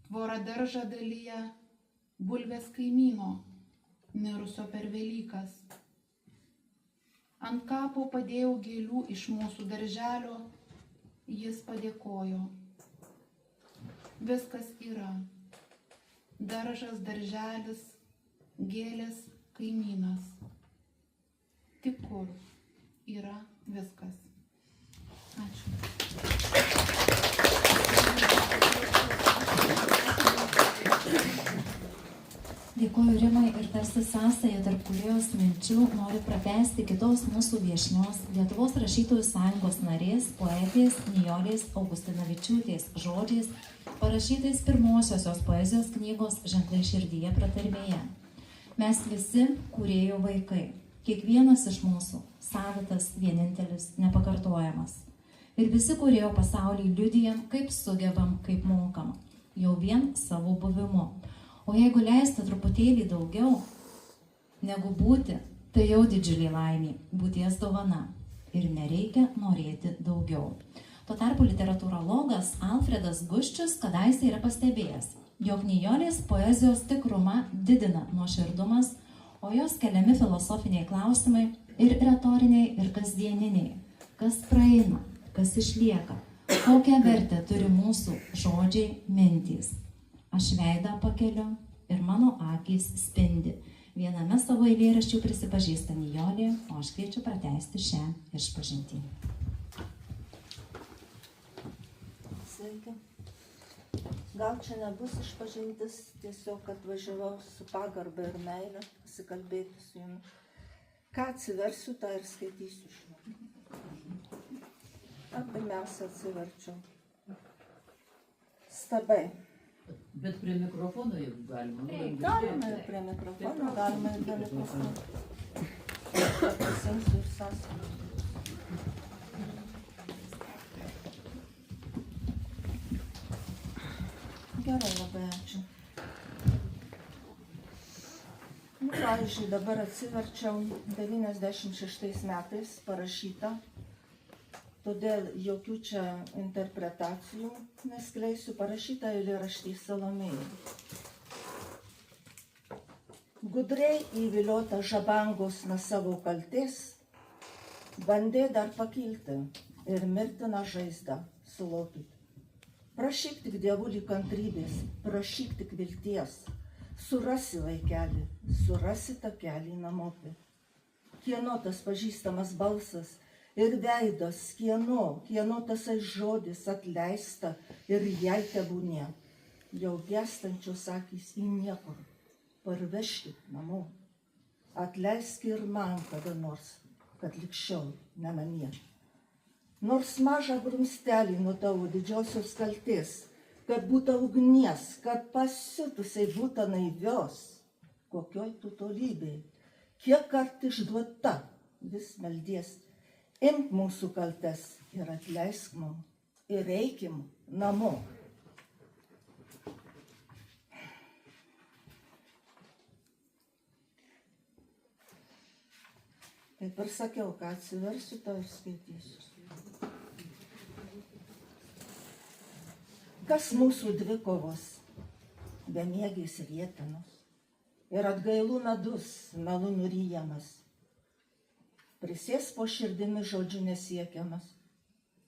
Speaker 7: Tvora daržą dalyje, bulvės kaimyno, mirusio per Velykas. Ant kapo padėjau gėlių iš mūsų darželio, jis padėkojo. Viskas yra. Daržas, darželis, gėlės, kaimynas. Tik kur yra viskas. Ačiū.
Speaker 1: Dėkuoju Rimai ir tarsi sąsaja tarp kūrėjos minčių noriu pratęsti kitos mūsų viešnios Lietuvos rašytojų sąjungos narės, poetės Nijolės Augustinavičiūtės žodžiais, parašytais pirmosios jos poezijos knygos Ženklai širdyje pratarmėje. Mes visi kūrėjų vaikai, kiekvienas iš mūsų savitas, vienintelis, nepakartojamas. Ir visi kūrėjų pasaulį liudijam, kaip sugebam, kaip mokam, jau vien savo buvimu. O jeigu leisti truputėlį daugiau negu būti, tai jau didžiulė laimė, būties dovana. Ir nereikia norėti daugiau. Tuo tarpu literatūrologas Alfredas Guščius kadaise yra pastebėjęs, jog Nijolės poezijos tikrumą didina nuoširdumas, o jos keliami filosofiniai klausimai ir retoriniai, ir kasdieniniai. Kas praeina, kas išlieka, kokią vertę turi mūsų žodžiai, mintys. Aš veidą pakeliu ir mano akys spindi. Viename savo eilėraščių prisipažįsta Nijolė, o aš kviečiu pratęsti šią išpažintį.
Speaker 8: Sveiki. Gal čia nebus išpažintis, tiesiog atvažiavau su pagarba ir meile pasikalbėti su jumis. Ką atsiversiu, tą ir skaitysiu. Pirmiausia atsiverčiau. Stabai.
Speaker 3: Bet prie mikrofono, jeigu galima.
Speaker 8: Galima ir prie mikrofono, galima ir prie mikrofono. Pasimsiu ir sąsiu. Gerai, labai ačiū. Pavyzdžiui, dabar atsiverčiau 96 metais parašytą, todėl jokių čia interpretacijų neskleisiu, parašytą eilėraštį Salomėjai. Gudriai įviliota žabangos nuo savo kaltės, bandė dar pakilti ir mirtiną žaizdą sulopyti. Prašyk tik dievulį kantrybės, prašyk tik vilties, surasi vaikelį, surasi takelį namopį. Kieno tas pažįstamas balsas ir veidas, kieno tasai žodis atleista ir jai tebūnie. Jau gęstančios akys į niekur, parvežkit namo. Atleisk ir man kada nors, kad likščiau ne namie. Nors mažą grumstelį nuo tavo didžiosios kaltės, kad būtų ugnies, kad pasiutusiai būtų naivios, kokioj tu tolybėj, kiek kart išduota vis meldies. Imk mūsų kaltes ir atleisk mum ir eikim namo. Kaip ir sakiau, ką atsiversiu, to ir skaitysiu. Kas mūsų dvikovos, bemiegis rietenos ir atgailų medus melu nuryjamas, prisės po širdimi žodžiu nesiekiamas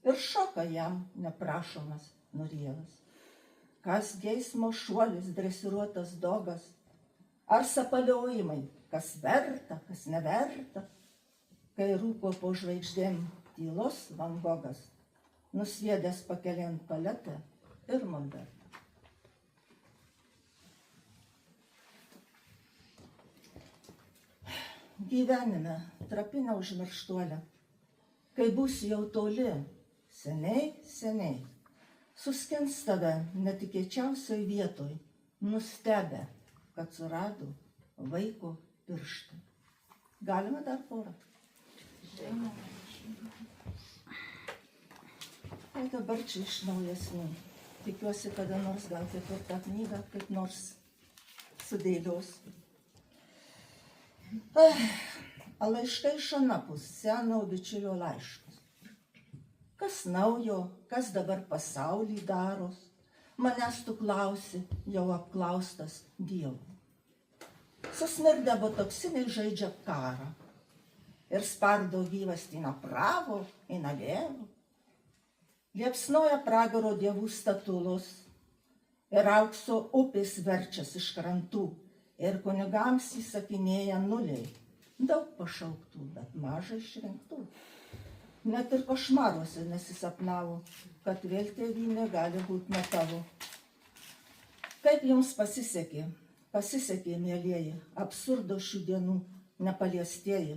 Speaker 8: ir šoka jam neprašomas nurievas. Kas geismo šuolis dresiruotas dogas, ar sapaliojimai, kas verta, kas neverta, kai rūko po žvaigždėm tylos Van Gogas, nusviedęs pakeliant paletę ir molbertą. gyvenime, trapi neužmirštuolė, kai būsi jau toli, seniai, seniai, suskins tave netikėčiausioj vietoj, nustebę, kad surado vaiko pirštą. Galima dar porą? Tai dabar čia iš naujesnių. Tikiuosi, kada nors gal ketvirtą knygą kaip nors sudėlios. Laiškai iš anapus, seno bičiulio laiškas. Kas naujo, kas dabar pasaulį daros, manęs tu klausi, jau apklaustas Dievo. Susmirdę botoksiniai žaidžia karą ir spardo gyvastį направо и налево. Liepsnoja pragaro dievų statulos ir aukso upės verčias iš krantų ir kunigams įsakinėja nuliai. Daug pašauktų, bet mažai išrinktų. Net ir košmaruose nesisapnavo, kad vėl tėvynė gali būti ne tavo. Kaip jums pasisekė? Pasisekė, mėlieji, absurdo šių dienų nepaliestieji,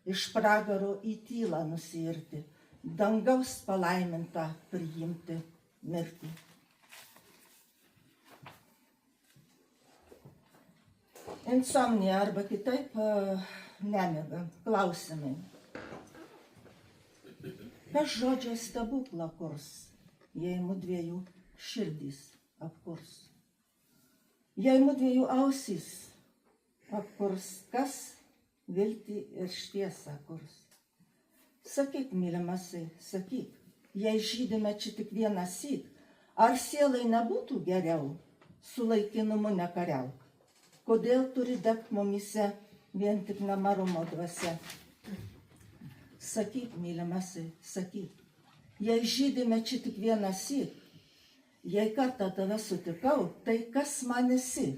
Speaker 8: iš pragaro į tylą nusiirti, dangaus palaimintą priimti mirtį. Insomnija arba kitaip nemiga, klausimai. Kas žodžio stebuklą kurs, jei mudviejų širdys apkurs? Jei mudviejų ausys apkurs, kas viltį ir šviesą kurs? Sakyk, mylimasai, sakyk, jei žydime čia tik vieną syk, ar sielai nebūtų geriau su laikinumu nekariauk? Kodėl turi degt mumyse vien tik nemarumo dvasia? Sakyk, mylimasai, sakyk, jei žydime čia tik vieną syk, jei kartą tave sutikau, tai kas man esi,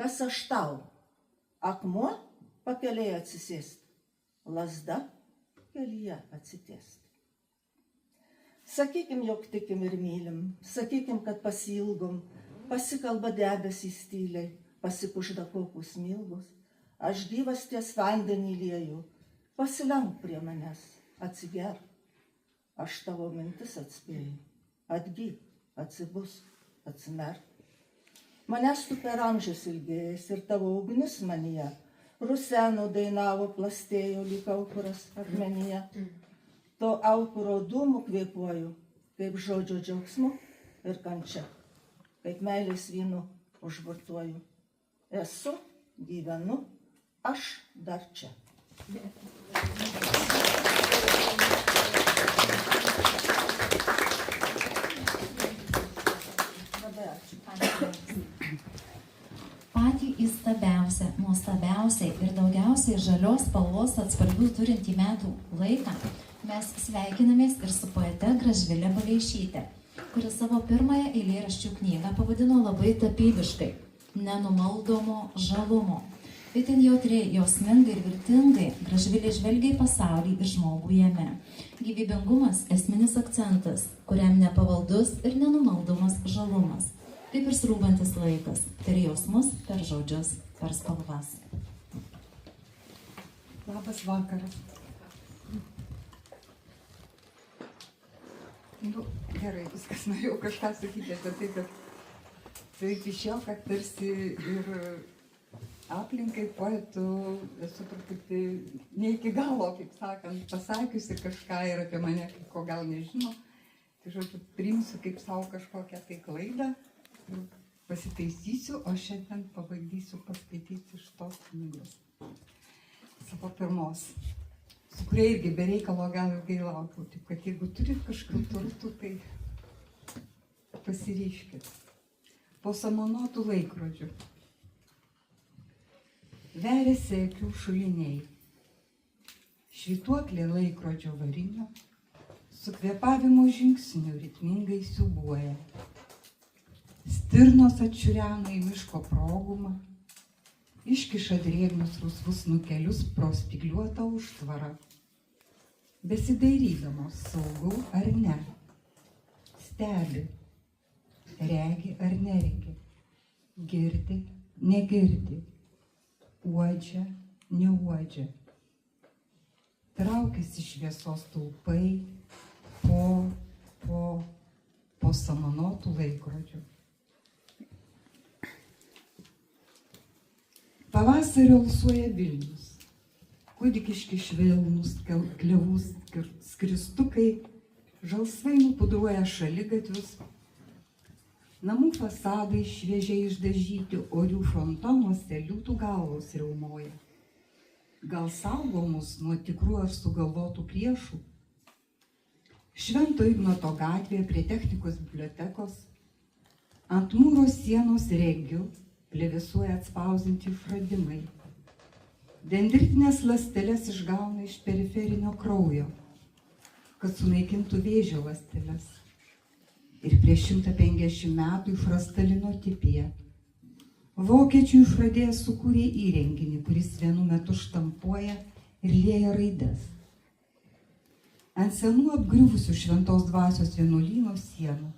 Speaker 8: kas aš tau? Akmuo pakelėje atsisėst, lazda kelyje atsitiest. Sakykim, jog tikim ir mylim, sakykim, kad pasiilgom, pasikalba debesys tyliai, pasikužda kopų smilgus, aš gyvas ties vandenį lieju, pasilenk prie manęs, atsigerk, aš tavo mintis atspėju, atgyk, atsibusk, atsimerk. Manęs tu per amžius ilgėjais ir tavo ugnis manyje, ruseno dainavo, plastėjo lyg aukuras akmenyje. To aukuro dūmų kvėpuoju, kaip žodžio džiaugsmu ir kančia, kaip meilės vynu užburtuoju. Esu, gyvenu, aš dar čia.
Speaker 1: Patį įstabiausią, nuostabiausiai ir daugiausiai žalios spalvos atspalvių turintį metų laiką mes sveikinamės ir su poete Gražvilė Baleišytė, kuri savo pirmąją eilėraščių knygą pavadino labai tapybiškai – Nenumaldomo žalumo. Itin jautriai, jausmingai ir viltingai Gražvilė žvelgia į pasaulį ir žmogų jame. Gyvybingumas – esminis akcentas, kuriam nepavaldus ir nenumaldomas žalumas. Kaip ir srūbantis laikas, per jausmus, per žodžius, per spalvas.
Speaker 9: Labas vakaras. Gerai, viskas, norėjau kažką sakyti apie tai, kad taip išėjo, kad tarsi ir aplinkai poetų esu truputį ne iki galo, kaip sakant, pasakiusi kažką ir apie mane, ko gal nežino. Tai žodžiu, priimsiu kaip savo kažkokią tai klaidą. Pasitaisysiu, o šiandien pabandysiu paskaityti iš tos knygos. Savo pirmos, su kuria irgi be reikalo gal ilgai laukiau. Taip, kad jeigu turit kažkokių turtų, tai pasiryškit. Po samonuotų laikrodžių. Veriasi akių šuliniai. Švytuoklė laikrodžio varinio su kvėpavimo žingsniu ritmingai siūbuoja. Stirnos atšiurena į miško progumą, iškiša drėgnus rusvus nukelius pro spygliuotą užtvarą, besidairydamos saugu ar ne, stebi, regi ar neregi, girdi, negirdi, uodžia, neuodžia, traukiasi šviesos stulpai po samanotų laikrodžių. Pavasario alsuoja Vilnius, kūdikiški švelnūs klevų skristukai žalsvai nupudruoja šaligatvius, namų fasadai šviežiai išdažyti, o jų frontonuose liūtų galvos riaumoja. Gal saugo mus nuo tikrų ar sugalvotų priešų? Švento Ignoto gatvėje prie technikos bibliotekos ant mūro sienos regiu plevėsuoja atspausinti išradimai. Dendritinės ląsteles išgauna iš periferinio kraujo, kad sunaikintų vėžio ląsteles. Ir prieš 150 metų išrasta linotipija. Vokiečių išradėjas sukūrė įrenginį, kuris vienu metu štampuoja ir lieja raides. Ant senų apgriuvusių Šventos dvasios vienuolyno sienų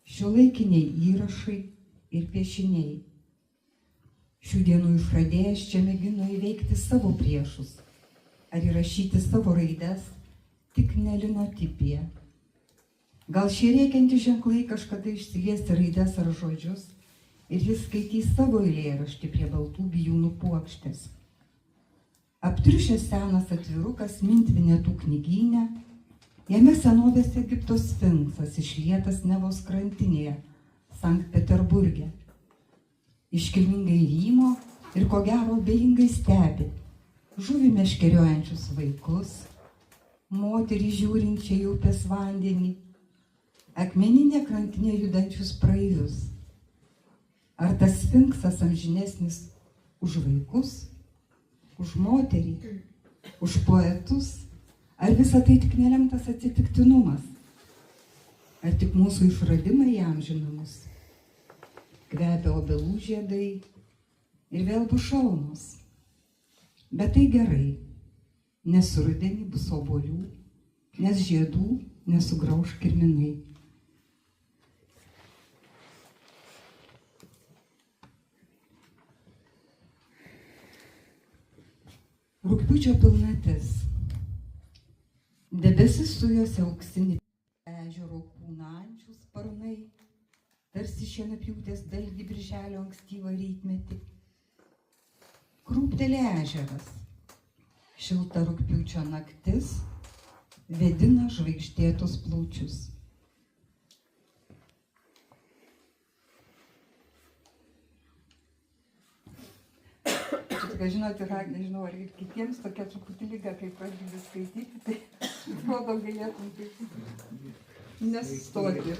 Speaker 9: šiuolaikiniai įrašai ir piešiniai. Šių dienų išradėjas čia mėgino įveikti savo priešus ar įrašyti savo raides, tik ne linotipija. Gal šie rėkiantys ženklai kažkada išsilies raides ar žodžius ir jis skaitys savo eilėraštį prie baltų bijūnų puokštės. Aptriušęs senas atvirukas Mintvinetų knygyne, jame senovės Egipto sfinksas išlietas Nevos krantinėje, Sankt Peterburge. Iškilmingai rymo ir ko gero abejingai stebi žuvį meškeriojančius vaikus, moterį žiūrinčią į upės vandenį, akmeninė krantinė judančius praeivius. Ar tas sfinksas amžinesnis už vaikus, už moterį, už poetus, ar visa tai tik nelemtas atsitiktinumas, ar tik mūsų išradimai įamžinamus? Kvepia obelų žiedai ir vėl bus šalnos. Bet tai gerai, nes rudenį bus obuolių, nes žiedų nesugrauš kirminai. Rugpjūčio pilnatis. Debesis sujose auksinį ežero kūnančių sparnai, tarsi šienapjūtės dalgį birželio ankstyvą rytmetį. Krūpteli ežeras. Šilta rugpjūčio naktis vėdina žvaigždėtus plaučius. Žinot, yra, nežinau, ar ir kitiems tokia truputį lyga, kai pradedi skaityti, tai atrodo galėtum taip nesustoti.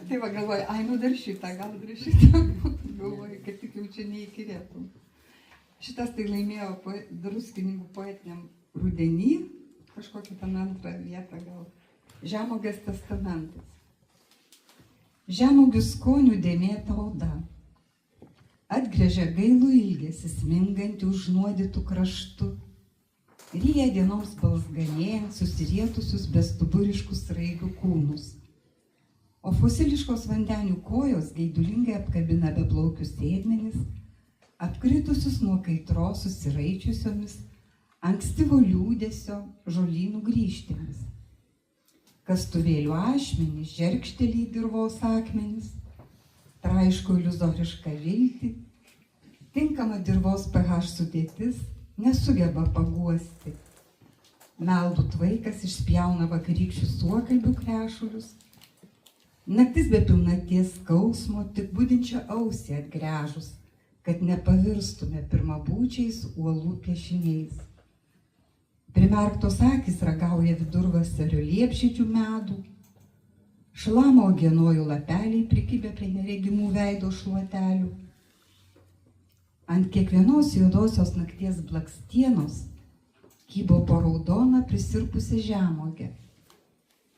Speaker 9: Tai va galvoju, ai, nu dar šitą, gal dar šitą, galvoju, kad tik jau čia neįkirėtum. Šitas tai laimėjo Druskininkų poetiniam rudenį, kažkokį ten antrą vietą gal. Žemuogės testamentas. Žemuogių skonių dėmėta oda. Atgręžia gailų ilgesį smingantį užnuodytų kraštų. Ryja dienoms balsganėjant susirietusius bestuburiškus raigių kūnus. O fosiliškos vandenių kojos geidulingai apkabina beplaukius sėdmenis, apkritusius nuo kaitros susiraičiusiomis, ankstyvo liūdesio žolynų grįžtėmis. Kastuvėlių ašmenys žerkšteli į dirvos akmenis, traiško iliuzorišką viltį, tinkama dirvos pH sudėtis nesugeba paguosti. Meldų tvaikas išspjauna vakarykščių suokalbių krešulius, naktis be pilnaties skausmo, tik budinčią ausį atgręžus, kad nepavirstume pirmabūčiais uolų piešiniais. Primerktos akys ragauja vidurvasario liepžiedžių medų, šlamo uogienojų lapeliai prikibę prie neregimų veido šluotelių. Ant kiekvienos juodosios nakties blakstienos kybo po raudoną prisirpusią žemuogę,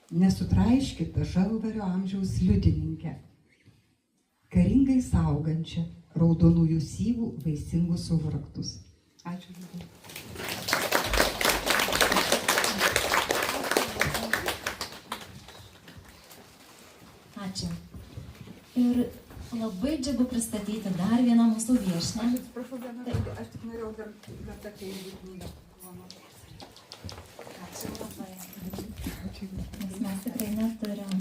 Speaker 9: nesutraiškytą žalvario amžiaus liudininkę, karingai saugančią raudonųjų syvų vaisingus užraktus. Ačiū.
Speaker 1: Ačiū. Ir labai džiugu pristatyti dar vieną mūsų viešnią.
Speaker 9: Atsiprašau, aš tik norėjau dar tą knygą.
Speaker 1: mes tikrai neturim.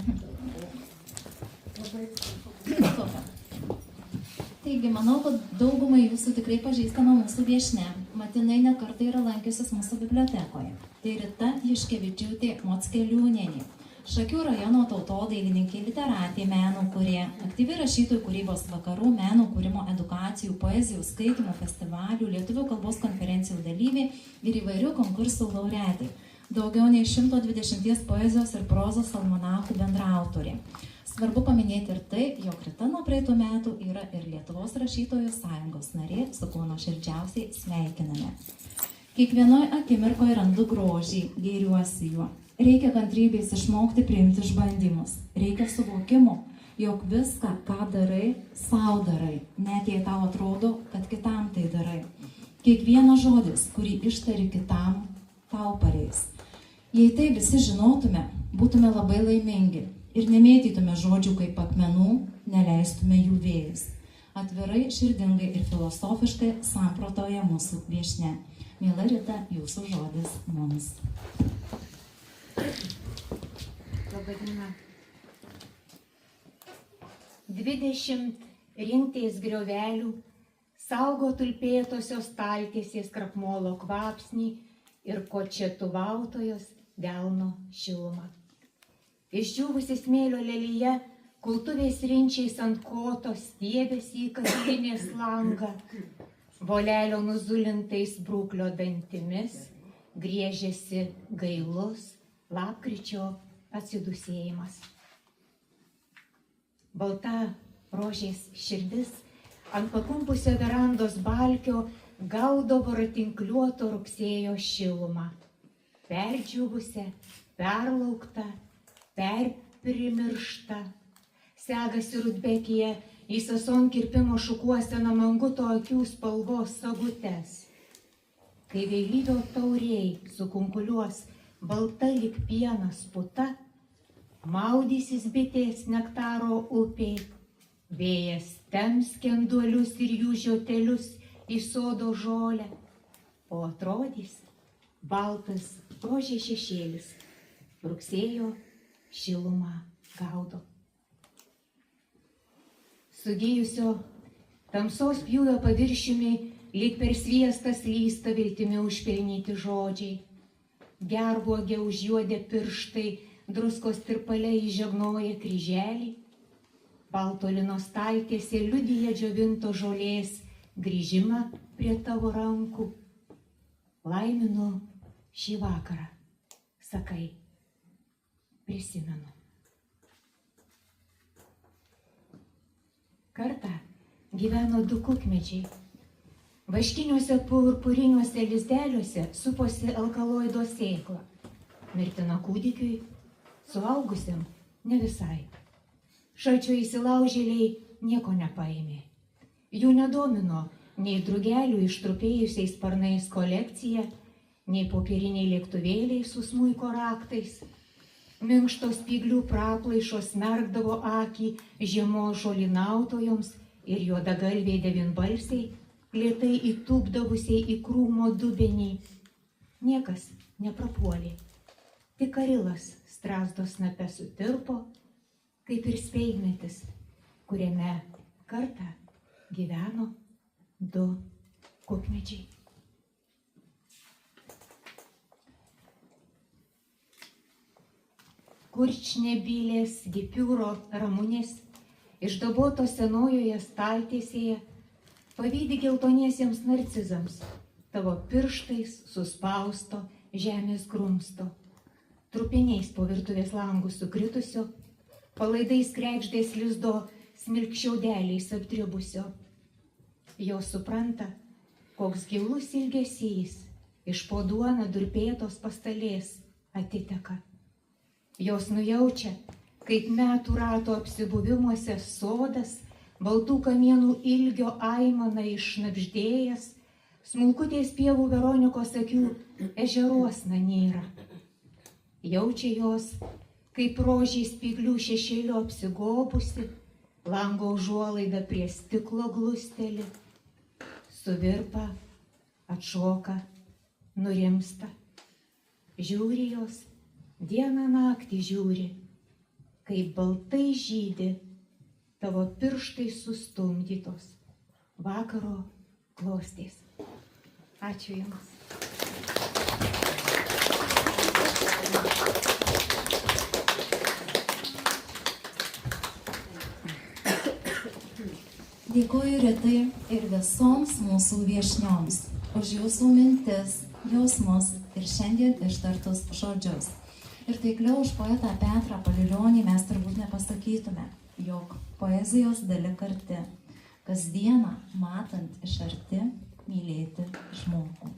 Speaker 1: Super. Taigi, manau, kad daugumai jūsų tikrai pažįstama mūsų viešne. Matinai nekartą yra lankiusis mūsų bibliotekoje. Tai Rita Juškevičiūtė Mockeliūnienė. Šakių rajono tautodailininkė, literatė, meno kūrėja, aktyvi rašytojų kūrybos vakarų, meno kūrimo edukacijų, poezijų, skaitymų, festivalių, lietuvių kalbos konferencijų dalyvė ir įvairių konkursų laureatė. Daugiau nei 120 poezijos ir prozos almanachų bendraautorė. Svarbu paminėti ir tai, jog Rita nuo praeitų metų yra ir Lietuvos rašytojų sąjungos narė, su kuo nuoširdžiausiai sveikiname. Kiekvienoje akimirkoje randu grožį, gėriuosi juo. Reikia kantrybės išmokti priimti išbandymus. Reikia suvokimo, jog viską, ką darai, sau darai, net jei tau atrodo, kad kitam tai darai. Kiekvienas žodis, kurį ištari kitam, tau pareis. Jei tai visi žinotume, būtume labai laimingi ir nemėtytume žodžių kaip akmenų, neleistume jų vėjus. Atvirai, širdingai ir filosofiškai samprotauja mūsų viešne. Miela Rita, jūsų žodis mums.
Speaker 10: Labadiena. 20 rinktės griovelių saugo tulpėtosios staltiesės krapmolo kvapsnį ir kočetuvautojos delno šilumą. Išdžiūvusi smėlio lelyje, kultuvės rinčiais ant koto stiebėsi į katilinės langą, volelio nuzulintais brūklio dantimis griežėsi gailus lapkričio atsidusėjimas. Balta rožės širdis ant pakumpusio verandos balkio gaudo voratinkliuoto rugsėjo šilumą. Perdžiūvusią, perlaukta, perprimiršta. Segasi rudbekyje į sason kirpimo šukuoseną manguto akių spalvos sagutes. Kai vėlyvio tauriai sukunkuliuos balta lyg pienas puta, maudysis bitės nektaro upėj, vėjas temps skenduolius ir jų žiotelius į sodo žolę, o atrodys baltas rožės šešėlis, rugsėjo šilumą gaudo. Sugijusio tamsos pjūvio paviršiumi lyg per sviestą slysta viltimi užpelnyti žodžiai. Gervuogė užjuodė pirštai, druskos tirpaliai įžegnoja kryželį. Balto lino staltiesė liudija džiovinto žolės grįžimą prie tavo rankų. Laiminu šį vakarą, sakai, prisimenu. Kartą gyveno du kukmedžiai. Vaškiniuose purpuriniuose lizdeliuose suposi alkaloido sėkla. Mirtina kūdikiui, suaugusiam ne visai. Šalčio įsilaužėliai nieko nepaėmė. Jų nedomino nei drugelių ištrupėjusiais sparnais kolekcija, nei popieriniai lėktuvėliai su smuiko raktais. Minkštos spyglių praplaišos merkdavo akį žiemos žolinautojoms ir juodagalviai devynbalsiai lėtai įtūpdavusiai į krūmo dubenį. Niekas neprapuolė. Tik Karilas strazdo snape sutirpo, kaip ir speigmetis, kuriame kartą gyveno du kukmedžiai. Kurčnebylės gipiūro ramunės išdaboto senojoje staltiesėje pavydi geltoniesiems narcizams tavo pirštais suspausto žemės grumsto, trupiniais po virtuvės langų sukritusio, palaidais krekždės lizdo smilkščiaudeliais apdribusio. Jos supranta, koks gilus ilgesys iš po duona durpėtos pastalės atiteka. Jos nujaučia, kaip metų rato apsibuvimuose sodas, baltų kamienų ilgio aimana išnabždėjęs, smulkutės pievų Veronikos akių ežeruos nanyra. Jaučia jos, kaip rožiai spyglių šešėlio apsigobusi, lango užuolaida prie stiklo glusteli, suvirpa, atšoka, nurimsta. Žiūri jos dieną naktį žiūri, kaip baltai žydi tavo pirštai sustumdytos vakaro klostės. Ačiū Jums.
Speaker 1: Dėkoju Ritai ir visoms mūsų viešnioms už jūsų mintis, jausmus ir šiandien ištartus žodžius. Ir taikliau už poetą Petrą Palilionį mes turbūt nepasakytume, jog poezijos dali karti, kasdieną matant iš arti mylėti žmogų.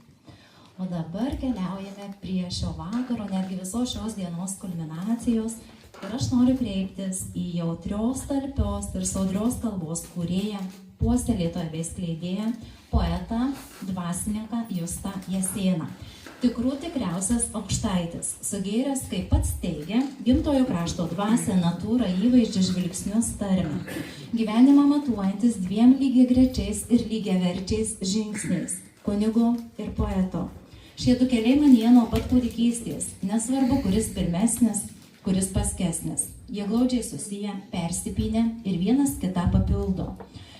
Speaker 1: O dabar keliaujame prie šio vakaro, netgi visos šios dienos kulminacijos. Ir aš noriu kreiptis į jautrios, talpios ir sodrios kalbos kūrėją, puoselėtoją bei skleidėją, poetą, dvasininką Justą Jasėną. Tikrų tikriausias aukštaitis, sugėręs, kaip pats teigia, gimtojo krašto dvasią, natūrą, įvaizdžių, žvilgsnius, tarmę. Gyvenimą matuojantis dviem lygiagrečiais ir lygiaverčiais žingsniais - kunigo ir poeto. Šie du keliai manyje nuo pat kūdikystės, nesvarbu, kuris pirmesnis, kuris paskesnis. Jie glaudžiai susiję, persipynę ir vienas kitą papildo.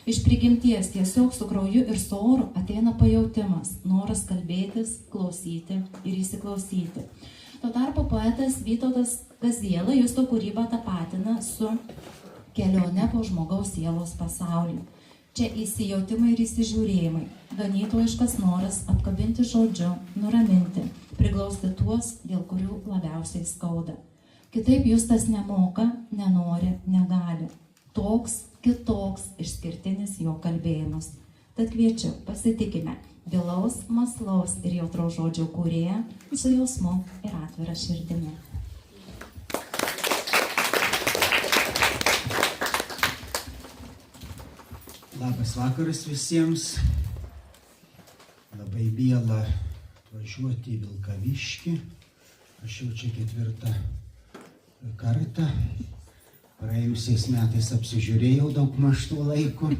Speaker 1: Iš prigimties tiesiog su krauju ir su oru ateina pajautimas, noras kalbėtis, klausyti ir įsiklausyti. Tuo tarpu poetas Vytautas Kaziela Justo kūrybą tapatina su kelione po žmogaus sielos pasaulį. Čia įsijautimai ir įsižiūrėjimai, ganytojiškas noras apkabinti žodžiu, nuraminti, priglausti tuos, dėl kurių labiausiai skauda. Kitaip Justas nemoka, nenori, negali. Toks, kitoks, išskirtinis jo kalbėjimas. Tad kviečiu, pasitikime gilaus, mąslaus ir jautraus žodžių kūrėją su jausmu ir atvira širdimi.
Speaker 11: Labas vakaras visiems. Labai miela važiuoti į Vilkaviškį. Aš jau čia 4. kartą. Praėjusiais metais apsižiūrėjau daugmaž tuo laiku.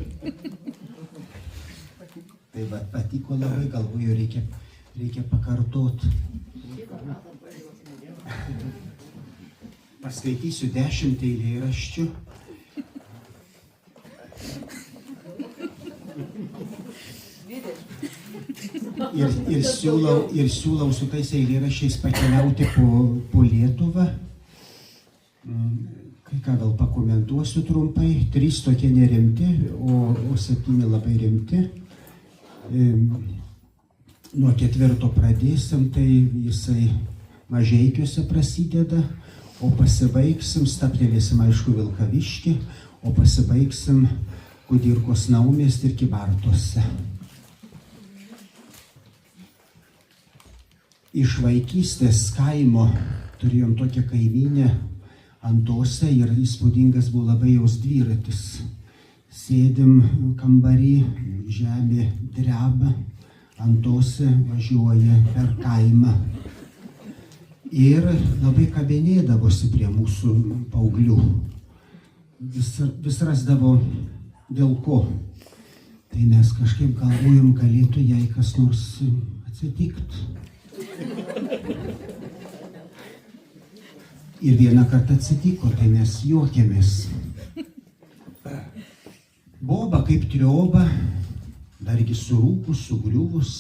Speaker 11: Tai va, patiko labai, galvoju, reikia pakartot. Paskaitysiu 10 eilėraščių. Ir siūlau su tais eilėraščiais pakeliauti po Lietuvą. Kai ką gal pakomentuosiu trumpai. 3 tokie nerimti, o 7 labai rimti. Nuo 4 pradėsim, tai jisai Mažeikiuose prasideda, o pasibaigsim, staptelėsim aišku Vilkaviškį, o pasibaigsim Kudirkos Naumiestį ir Kybartuose. Iš vaikystės kaimo turėjom tokią kaimynę Antose ir įspūdingas buvo labai jos dviratis. Sėdim kambarį, žemė dreba, Antose važiuoja per kaimą. Ir labai kabinėdavosi prie mūsų paauglių. Vis rasdavo dėl ko. Tai mes kažkaip galvojom, galėtų jai kas nors atsitikti. Ir vieną kartą atsitiko, tai mes juokėmės. Boba kaip trioba, dargi surūkus, sugriuvus,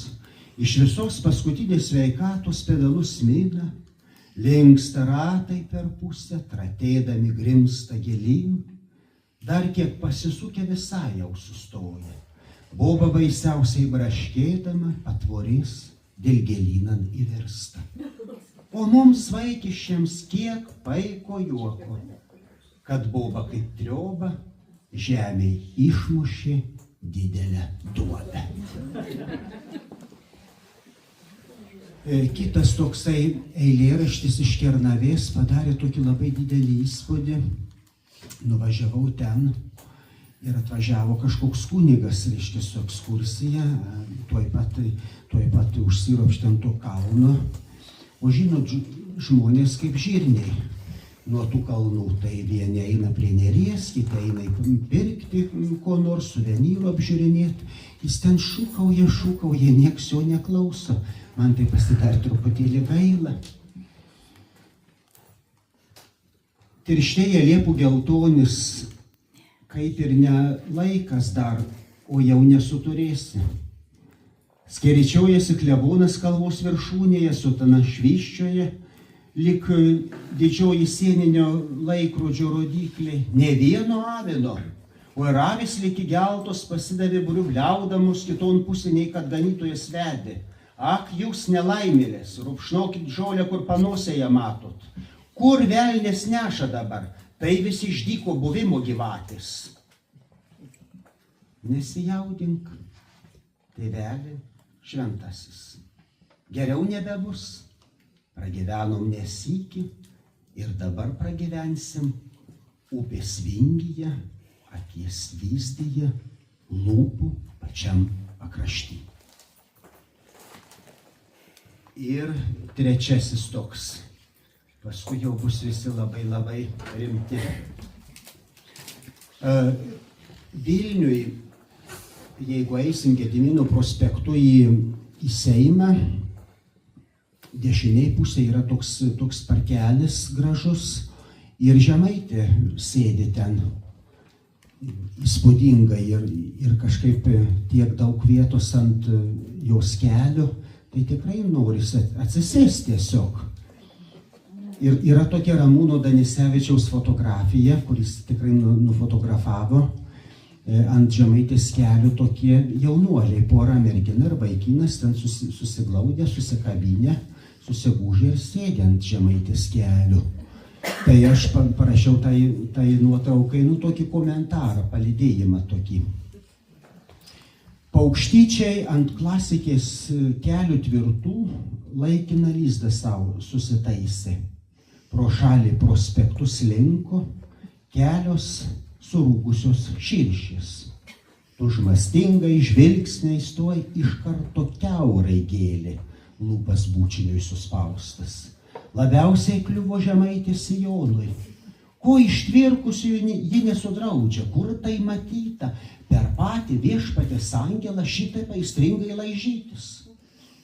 Speaker 11: iš visos paskutinės sveikatos pedalus mina, linksta ratai per pusę, tratėdami grimsta gilyn, dar kiek pasisukę visai jau sustoja. Boba baisiausiai braškėdama patvorės dilgėlynan įversta. O mums vaikiščiams kiek paiko juoko, kad boba kaip trioba žemėj išmušė didelę duobę. Kitas toksai eilėraštis iš Kernavės padarė tokį labai didelį įspūdį. Nuvažiavau ten ir atvažiavo kažkoks kunigas, reiškia, su ekskursija, tuoj pat užsiropštė ant to kalno. O žinot, žmonės kaip žirniai nuo tų kalnų, tai vieni eina prie Neries, kiti eina pirkti ko nors, suvenyrų apžiūrinėti. Jis ten šūkauja, nieks jo neklauso. Man tai pasidarė truputėlį gaila. tirštėja liepų geltonis, kaip ir ne laikas dar, o jau nesuturėsi. Skeričiojasi klebonas kalvos viršūnėje, sutana švyščioje, lik didžioji sieninio laikrodžio rodiklė. Ne vieno avino, o ir avis lygi geltos pasidavė briubliaudamos kiton pusiniai, kad ganytojas vedė. Ak, jūs nelaimėlės, rupšnokit žolę, kur panosėje matot. Kur velnės neša dabar? Tai visi išdyko buvimo gyvatės. Nesijaudink, tėveli šventasis. Geriau nebebus. Pragyvenom nesykį ir dabar pragyvensim upės vingyje, akies vyzdyje, lūpų pačiam pakrašty. Ir trečiasis toks. Paskui jau bus visi labai labai rimti. Vilniui, jeigu eisim Gedimino prospektu į Seimą, dešiniai pusė yra toks parkelis gražus ir Žemaitė sėdi ten įspūdingai ir kažkaip tiek daug vietos ant jos kelio, tai tikrai norisi atsisėsti tiesiog. Ir yra tokia Ramūno Danisevičiaus fotografija, kuris tikrai nufotografavo ant Žemaitės kelių tokie jaunuoliai, pora mergina ir vaikinas ten susiglaudę, susikabinę, susigūžę ir sėdė ant Žemaitės kelių. Tai aš parašiau tai nuotraukai, tokį komentarą, palydėjimą tokį. Paukštyčiai ant klasikės kelių tvirtų laikiną lizdą savo susitaisė. Pro šalį prospektus linko kelios surūgusios širšės. Tužmastingai žvilgsniais tuoj iš karto kiaurai gėlė, lūpas bučiniui suspaustas. Labiausiai kliuvo Žemaitės sijonui. Ko ištvirkusių ji nesudraudžia, kur tai matyta, per patį viešpatės angelą šitaip aistringai laižytis.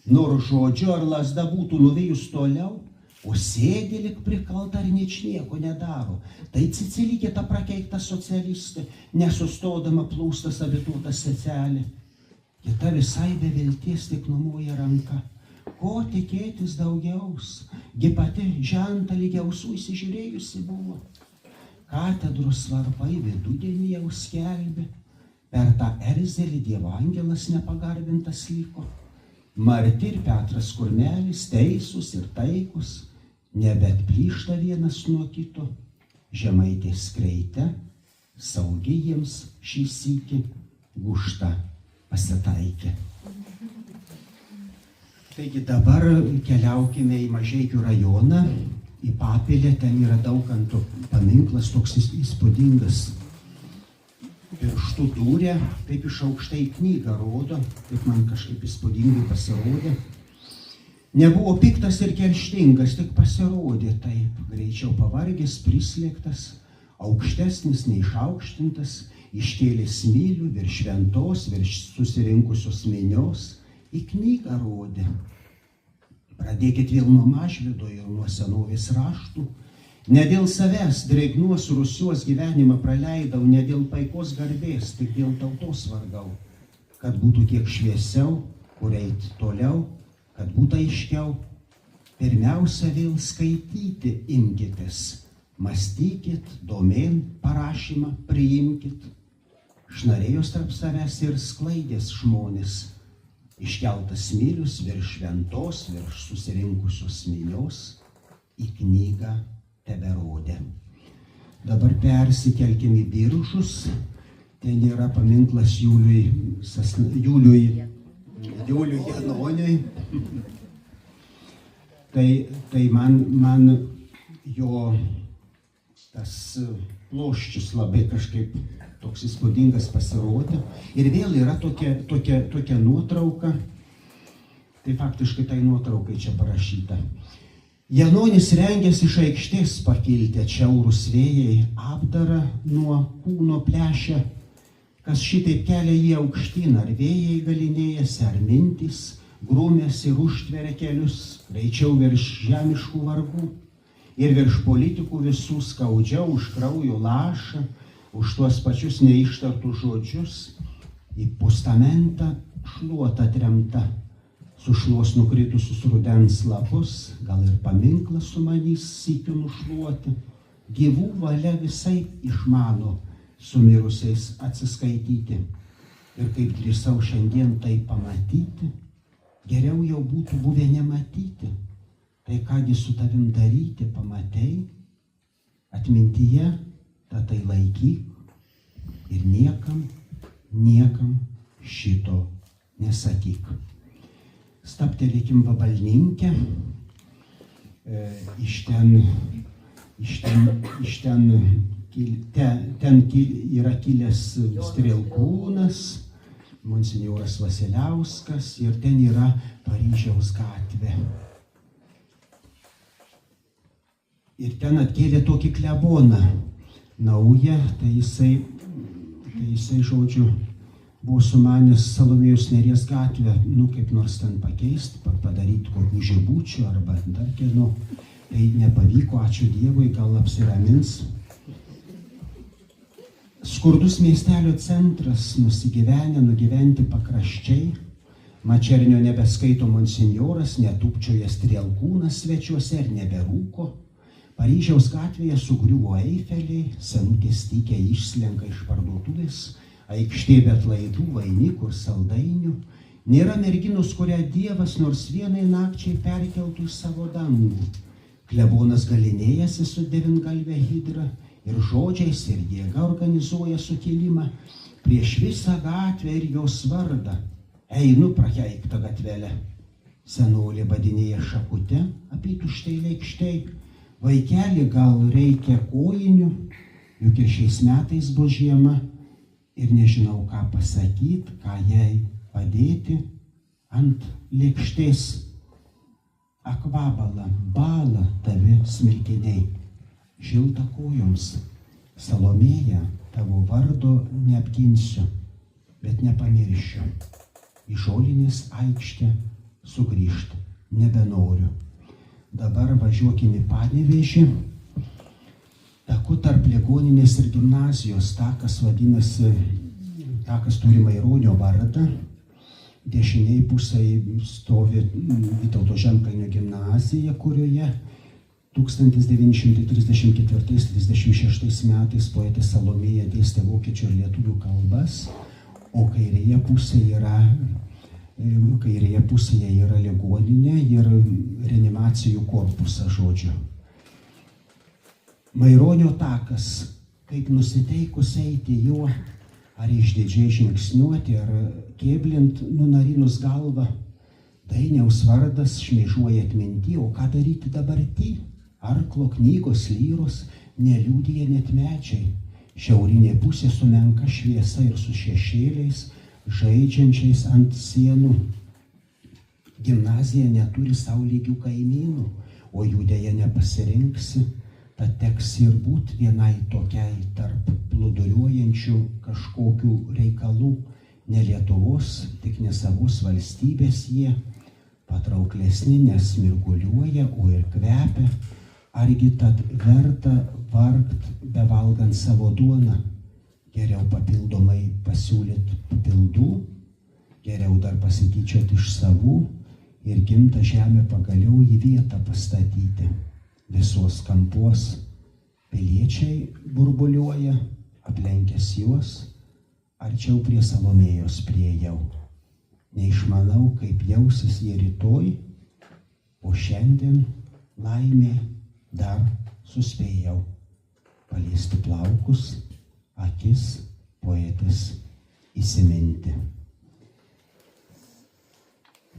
Speaker 11: Nors žodžiu ar lazda būtų nuvėjus toliau, o sėdi lik prikalta ir ničnieko nedaro. Tai Cicilikė ta prakeikta socialistė, nesustodama plūstas abituota seselė. Kita visai be vilties tik numoja ranka. Ko tikėtis daugiaus, gi pati žentą lygiausų įsižiūrėjusi buvo. Katedros varpai vidudienį jau skelbė, per tą erzelį Dievo angelas nepagarbintas liko. Marti ir Petras Kurmelis, teisūs ir taikus, nebet plyšta vienas nuo kito. Žemaitės skreite, saugi jiems šį sykį gūžta pasitaikė. Taigi dabar keliaukime į Mažeikių rajoną, į Papilę, ten yra Daukanto paminklas, toks įspūdingas. Pirštų dūrė, taip iš aukštai knygą rodo, taip man kažkaip įspūdingai pasirodė. Nebuvo piktas ir kerštingas, tik pasirodė taip, greičiau pavargęs, prislėgtas, aukštesnis neišaukštintas, iškėlė smilių virš šventos, virš susirinkusios minios, į knygą rodė. Pradėkit vėl nuo Mažvydo ir nuo senovės raštų. Ne dėl savęs dreignuos rusios gyvenimą praleidau, ne dėl paikos garbės, tik dėl tautos vargau. Kad būtų kiek šviesiau, kur eit toliau, kad būtų aiškiau. Pirmiausia vėl skaityti imkitės, mąstykit, domėn parašymą priimkit. Šnarėjos tarp savęs ir sklaidės žmonės, iškeltas smilius virš šventos, virš susirinkusios minios, į knygą teberodė. Dabar persikelkime į Biržus, ten yra paminklas Juliui Janoniui. Tai man jo tas ploščius labai kažkaip toks įspūdingas pasirodė. Ir vėl yra tokia nuotrauka, tai faktiškai tai nuotraukai čia parašyta. Janonis rengėsi iš aikštės pakilti, atšiaurūs vėjai apdarą nuo kūno plešia, kas šitaip kelia jį aukštyn, ar vėjai galinėjasi, ar mintys, grūmės ir užtveria kelius, greičiau virš žemiškų vargų. ir virš politikų visų skaudžiau už kraujo lašą, už tuos pačius neištartus žodžius, į postamentą šluota tremta, sušluos nukritusius rudens lapus, gal ir paminklą sumanys sykiu nušluoti, gyvų valia visai išmano su mirusiais atsiskaityti. Ir kaip drįsau šiandien tai pamatyti, geriau jau būtų buvę nematyti. Tai kągi su tavim daryti, pamatei, atmintyje, tai laikyk ir niekam šito nesakyk. Staptelėkim Vabalninkę, ten yra kilęs Strielkūnas, monsinjoras Vasiliauskas ir ten yra Paryžiaus gatvė. Ir ten atkėlė tokį kleboną naują, tai jisai, žodžiu, buvo sumanęs Salomėjos Nėries gatvę, kaip nors ten pakeisti, padaryti kokių žibučių arba dar kieno. Tai nepavyko, ačiū Dievui, gal apsiramins. Skurdus miestelio centras, nugyventi pakraščiai, Mačernio nebeskaito monsinjoras, netūpčioja Strielkūnas svečiuose ir neberūko. Paryžiaus gatvėje sugriuvo Eifeliai, senutės tykiai išslenka iš parduotuvės, aikštė be atlaidų, vainikų ir saldainių. Nėra merginos, kurią Dievas nors vienai nakčiai perkeltų į savo dangų. Klebonas galinėjasi su devyngalve hidra ir žodžiais ir jėga organizuoja sukilimą prieš visą gatvę ir jos vardą. Einu prakeiktą gatvelę. Senolė badinėja šakute apytuštei lėkštei. Vaikeli, gal reikia kojinių, juk ir šiais metais bus žiema ir nežinau, ką pasakyti, ką jai padėti ant lėkštės. Akvabala, bala tavi smilkiniai, šilta kojoms, Salomėja, tavo vardo neapginsiu, bet nepamiršiu. Į žolinės aikštę sugrįžti nebenoriu. Dabar važiuokim į Panevėžį. Taku tarp ligoninės ir gimnazijos takas vadinasi, takas turi Maironio vardą. Dešiniai pusėje stovi Vytauto Žemkalnio gimnazija, kurioje 1934-36 metais poetė Salomėja dėstė vokiečių ir lietuvių kalbas, o kairėje pusėje yra ligoninė ir reanimacijų korpusas, žodžiu. Maironio takas, kaip nusiteikus eiti juo, ar išdidžiai žingsniuoti, ar kėblint nunarinus galvą, Dainiaus vardas šmėžuoja atminty, o ką daryti dabarty? Arklo knygos, lyros neliūdija net medžiai. Šiaurinė pusė su menka šviesa ir su šešėliais, žaidžiančiais ant sienų. Gimnazija neturi sau lygių kaimynų, o jų dėja nepasirinksi, tad teks ir būt vienai tokiai tarp plūduriuojančių kažkokių reikalų. Ne Lietuvos, tik ne savos valstybės jie, patrauklesni nesmirguliuoja, o ir kvepia. Argi tad verta vargt bevalgant savo duoną? Geriau papildomai pasiūlyti papildų, geriau dar pasityčioti iš savų ir gimtą žemę pagaliau į vietą pastatyti. Visos kampuos piliečiai burbuliuoja, aplenkęs juos, arčiau prie Salomėjos priėjau. Neišmanau, kaip jausis jie rytoj, o šiandien laimė dar suspėjau paliesti plaukus, akis poetės įsiminti.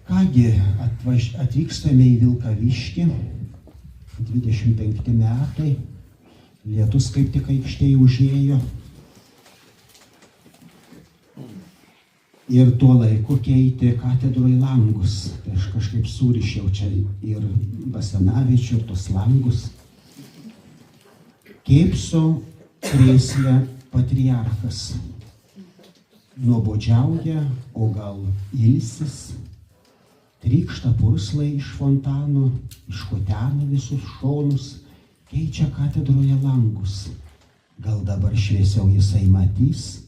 Speaker 11: Kągi, atvykstame į Vilkaviškį, 25 metai, lietus kaip tik aikštėje užėjo. Ir tuo laiku keitė katedroj langus. Tai aš kažkaip surišiau čia ir Basanavičių, ir tos langus. Kėpso krėsle patriarchas. Nuobodžiauja, o gal ilsis. Trykšta purslai iš fontano, iškutena visus šonus. keičia katedroje langus. Gal dabar šviesiau jisai matys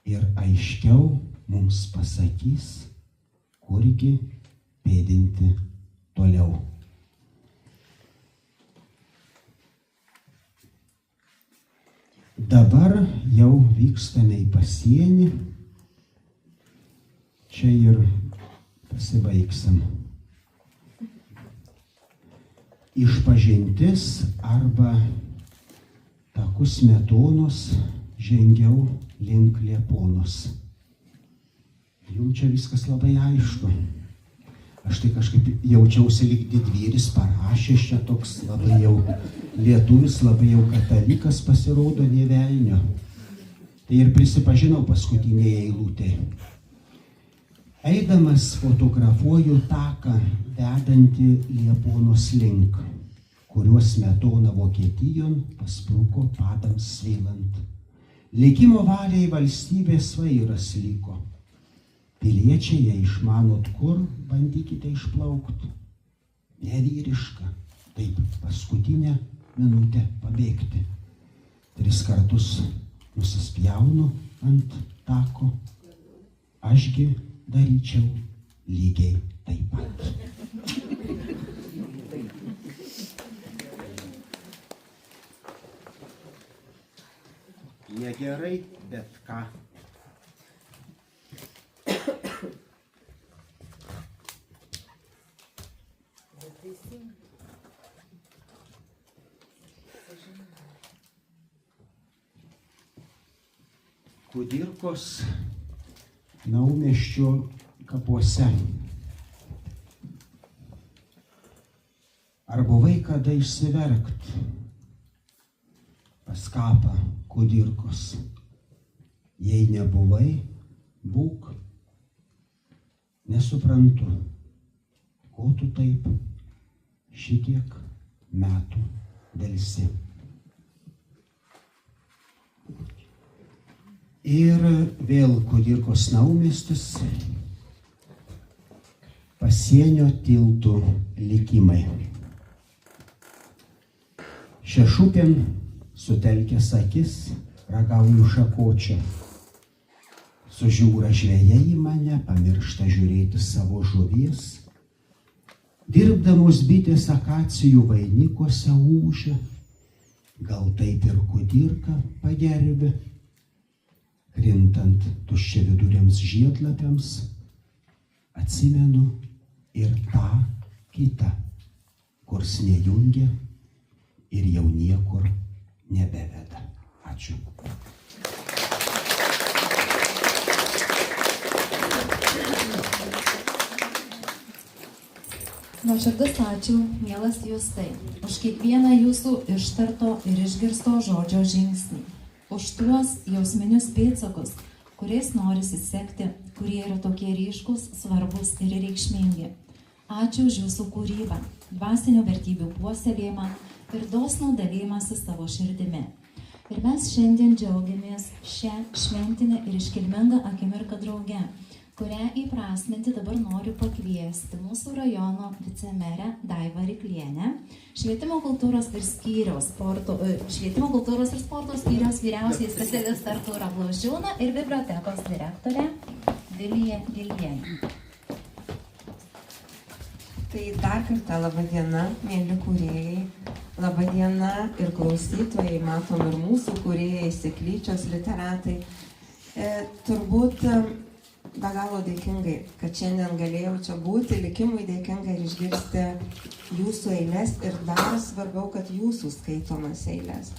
Speaker 11: ir aiškiau mums pasakys, kurgi pėdinti toliau. Dabar jau vykstame į pasienį. Čia ir pasibaigsim. Išpažintis arba taku Smetonos žengiau link Lieponos. Jums čia viskas labai aišku. Aš tai kažkaip jaučiausi lyg didvyris, parašęs čia toks labai jau lietuvis, labai jau katalikas, pasirodo nė velnio. Tai ir prisipažinau paskutinėje eilutėje. Eidamas fotografuoju taką vedantį Lieponos link, kuriuo Smetona Vokietijon paspruko padams sveilant. Likimo valiai valstybės vairas liko. Piliečiai, jei išmanot kur, bandykite išplaukti. Nevyriška, taip paskutinę minutę pabėgti. 3 kartus nusispjaunu ant tako, ašgi daryčiau lygiai taip pat. Negerai, bet ką. Kudirkos Naumiesčio kapuose. Ar buvai kada išsiverkt pas kapą Kudirkos? Jei nebuvai, būk. Nesuprantu, ko tu taip šitiek metų delsi. Ir vėl Kudirkos Naumiestis, pasienio tiltų likimai. Šešupėn sutelkęs akis ragauju šakočią. Sužiūra žvejai į mane, pamiršta žiūrėti savo žuvies. Dirbdamos bitės akacijų vainikuose ūžia, gal taip ir Kudirką pagerbė. Krintant tuščiaviduriams žiedlapiams, atsimenu ir tą kitą, kurs nejungia ir jau niekur nebeveda. Ačiū.
Speaker 1: Nuoširdus ačiū, mielas Justai, už kiekvieną jūsų ištarto ir išgirsto žodžio žingsnį. Už tuos jausminius pėdsakus, kuriais norisi sekti, kurie yra tokie ryškus, svarbus ir reikšmingi. Ačiū už jūsų kūrybą, dvasinių vertybių puoselėjimą ir dosnų dalymąsi savo širdimi. Ir mes šiandien džiaugiamės šią šventinę ir iškilmingą akimirką drauge, kurią įprasminti dabar noriu pakviesti mūsų rajono vicemerę Daivą Ryklienę, Švietimo kultūros ir sporto skyriaus vyriausiąjį specialistą Artūrą Blauzdžiūną ir bibliotekos direktorę Viliją Gilienę.
Speaker 12: Tai dar kartą laba diena, mėly kūrėjai, laba diena ir klausytojai, matom ir mūsų kūrėjai, Sėklyčios literatai. Turbūt be galo dėkingai, kad šiandien galėjau čia būti, likimui dėkinga ir išgirsti jūsų eilės ir dar svarbiau, kad jūsų skaitomas eilės.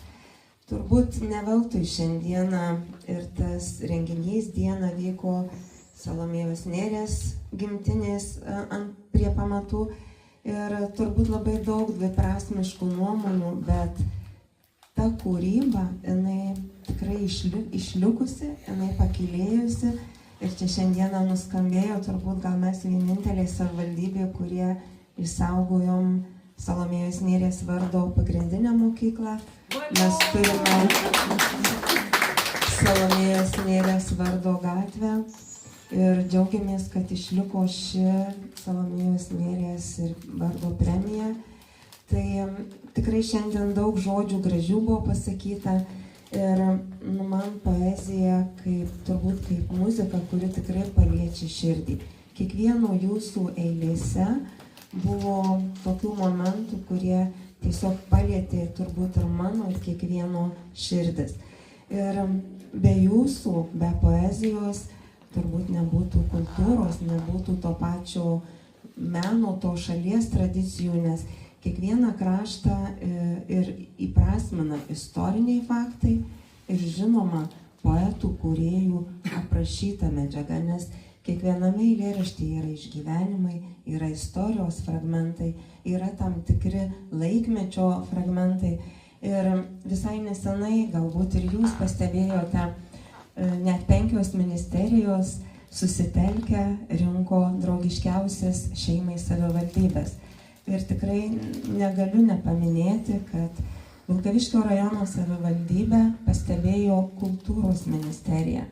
Speaker 12: Turbūt ne veltui šiandieną ir tas renginys dieną vyko Salomėjos Nėries gimtinės prie pamatų ir turbūt labai daug dviprasmiškų nuomonių, bet ta kūryba, jinai tikrai išlikusi, jinai pakilėjusi. Ir čia šiandieną nuskambėjo, turbūt gal mes vieninteliai savivaldybė, kurie išsaugojom Salomėjos Nėries vardo pagrindinę mokyklą. Mes turime Salomėjos Nėries vardo gatvę ir džiaugiamės, kad išliko ši Salomėjos Nėries ir vardo premija. Tai tikrai šiandien daug žodžių gražių buvo pasakyta ir man poezija turbūt kaip muzika, kuri tikrai paliečia širdį. Kiekvieno jūsų eilėse buvo tokių momentų, kurie tiesiog palietė turbūt ir mano, ir kiekvieno širdis. Ir be jūsų, be poezijos, turbūt nebūtų kultūros, nebūtų to pačio meno, to šalies tradicijų, nes kiekvieną kraštą ir įprasmina istoriniai faktai ir žinoma poetų, kūrėjų aprašyta medžiaga, nes kiekviename eilėraštyje yra išgyvenimai, yra istorijos fragmentai, yra tam tikri laikmečio fragmentai. Ir visai nesenai, galbūt ir jūs pastebėjote, net 5 ministerijos susitelkę rinko draugiškiausias šeimai savivaldybės. Ir tikrai negaliu nepaminėti, kad Vilkaviškio rajono savivaldybė pastebėjo kultūros ministeriją.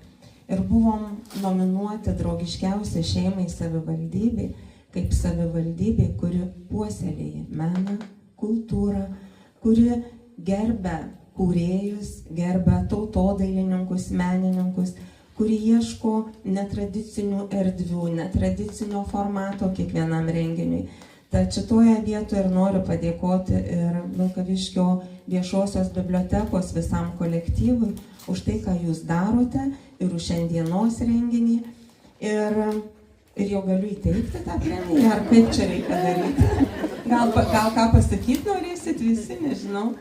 Speaker 12: Ir buvom nominuoti draugiškiausią šeimai savivaldybė, kaip savivaldybė, kuri puoselėja meną, kultūrą, kuri gerbia kūrėjus, gerbia tautodailininkus, menininkus, kuri ieško netradicinių erdvių, netradicinio formato kiekvienam renginiui. Tad šitoje vietoje ir noriu padėkoti ir Vilkaviškio viešosios bibliotekos visam kolektyvui už tai, ką jūs darote ir už šiandienos renginį. Ir jau galiu įteikti tą premiją, ar kaip čia reikia daryti? Gal ką pasakyti norėsit visi, nežinau.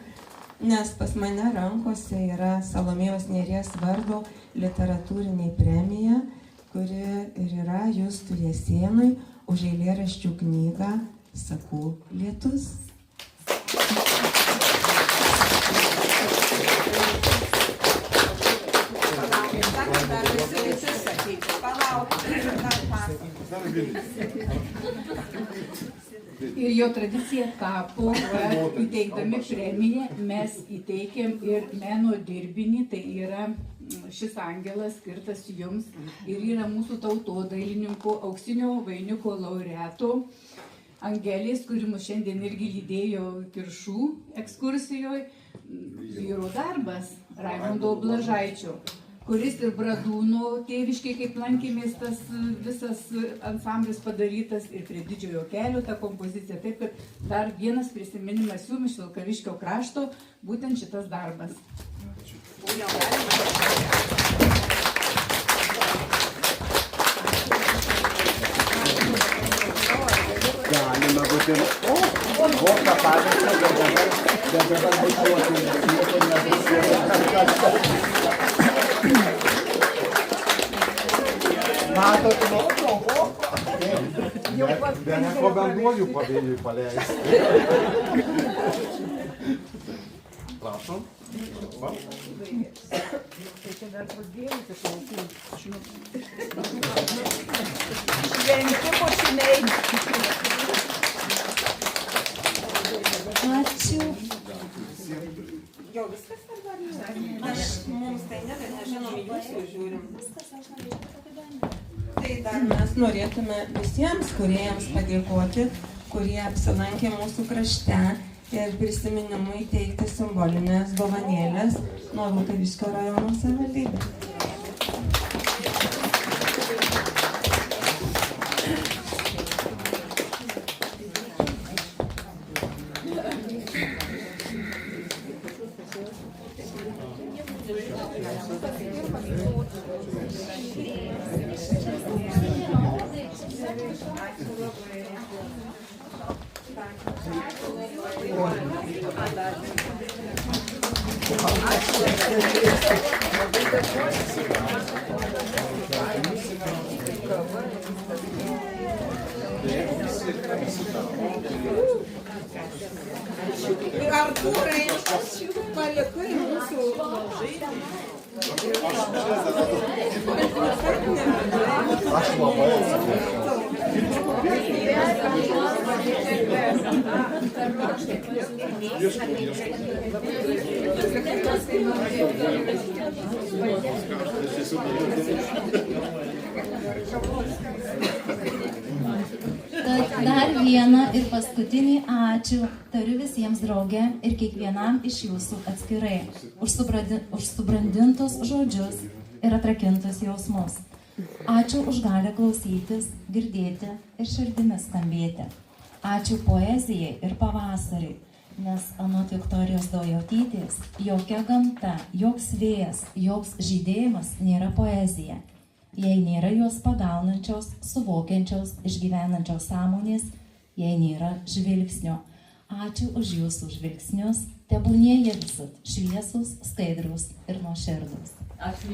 Speaker 12: Nes pas mane rankose yra Salomėjos Nėries vardo literatūrinė premija, kuri ir yra Justui Jasėnui už eilėraščių knygą Sakų lietus.
Speaker 13: Ir jo tradicija tapo, kad įteikdami premiją mes įteikėm ir meno dirbinį, tai yra šis angelas skirtas jums ir yra mūsų tautodailininkų auksinio vainiko laureato Angelės, kuri mus šiandien irgi lydėjo Kiršų ekskursijoje, vyro darbas Raimundo Blažaičio, kuris ir Bradūno tėviškiai, kaip lankėmės, tas visas ansamblis padarytas ir prie Didžiojo kelio ta kompozicija. Taip, kad dar vienas prisiminimas jums iš Vilkaviškio krašto, būtent šitas darbas.
Speaker 14: Galima būti voką pavyzdį, bet dabar būtuotų, nieko nebus. Matot, bet nekomentuoju pavėjui paleisti. Prašom.
Speaker 13: Tai čia dar pradėjus iš laukų. Šventi košiniai.
Speaker 12: Ačiū. Jo, viskas ar dar ne? Mums tai ne, bet nežinom, jūsų žiūrim. Tai dar mes norėtume visiems kūrėjams padėkoti, kurie apsilankė mūsų krašte ir prisiminimui teikti simbolinės dovanėlės nuo Vilkaviškio rajono savivaldybės.
Speaker 13: Artūrai, palikai mūsų
Speaker 14: Aš labai atsiprašau.
Speaker 1: Tad Dar vieną ir paskutinį ačiū tariu visiems drauge ir kiekvienam iš jūsų atskirai už subrandintus žodžius ir atrakintus jausmus. Ačiū už galę klausytis, girdėti ir širdimis skambėti. Ačiū poezijai ir pavasariui, nes anot Viktorijos Daujotytės, jokia gamta, joks vėjas, joks žydėjimas nėra poezija. Jei nėra jos pagaunančios, suvokiančios, išgyvenančios sąmonės, jei nėra žvilgsnio. Ačiū už jūsų žvilgsnius, tebūnie jie visad šviesus, skaidrus ir nuoširdus.
Speaker 3: Ačiū.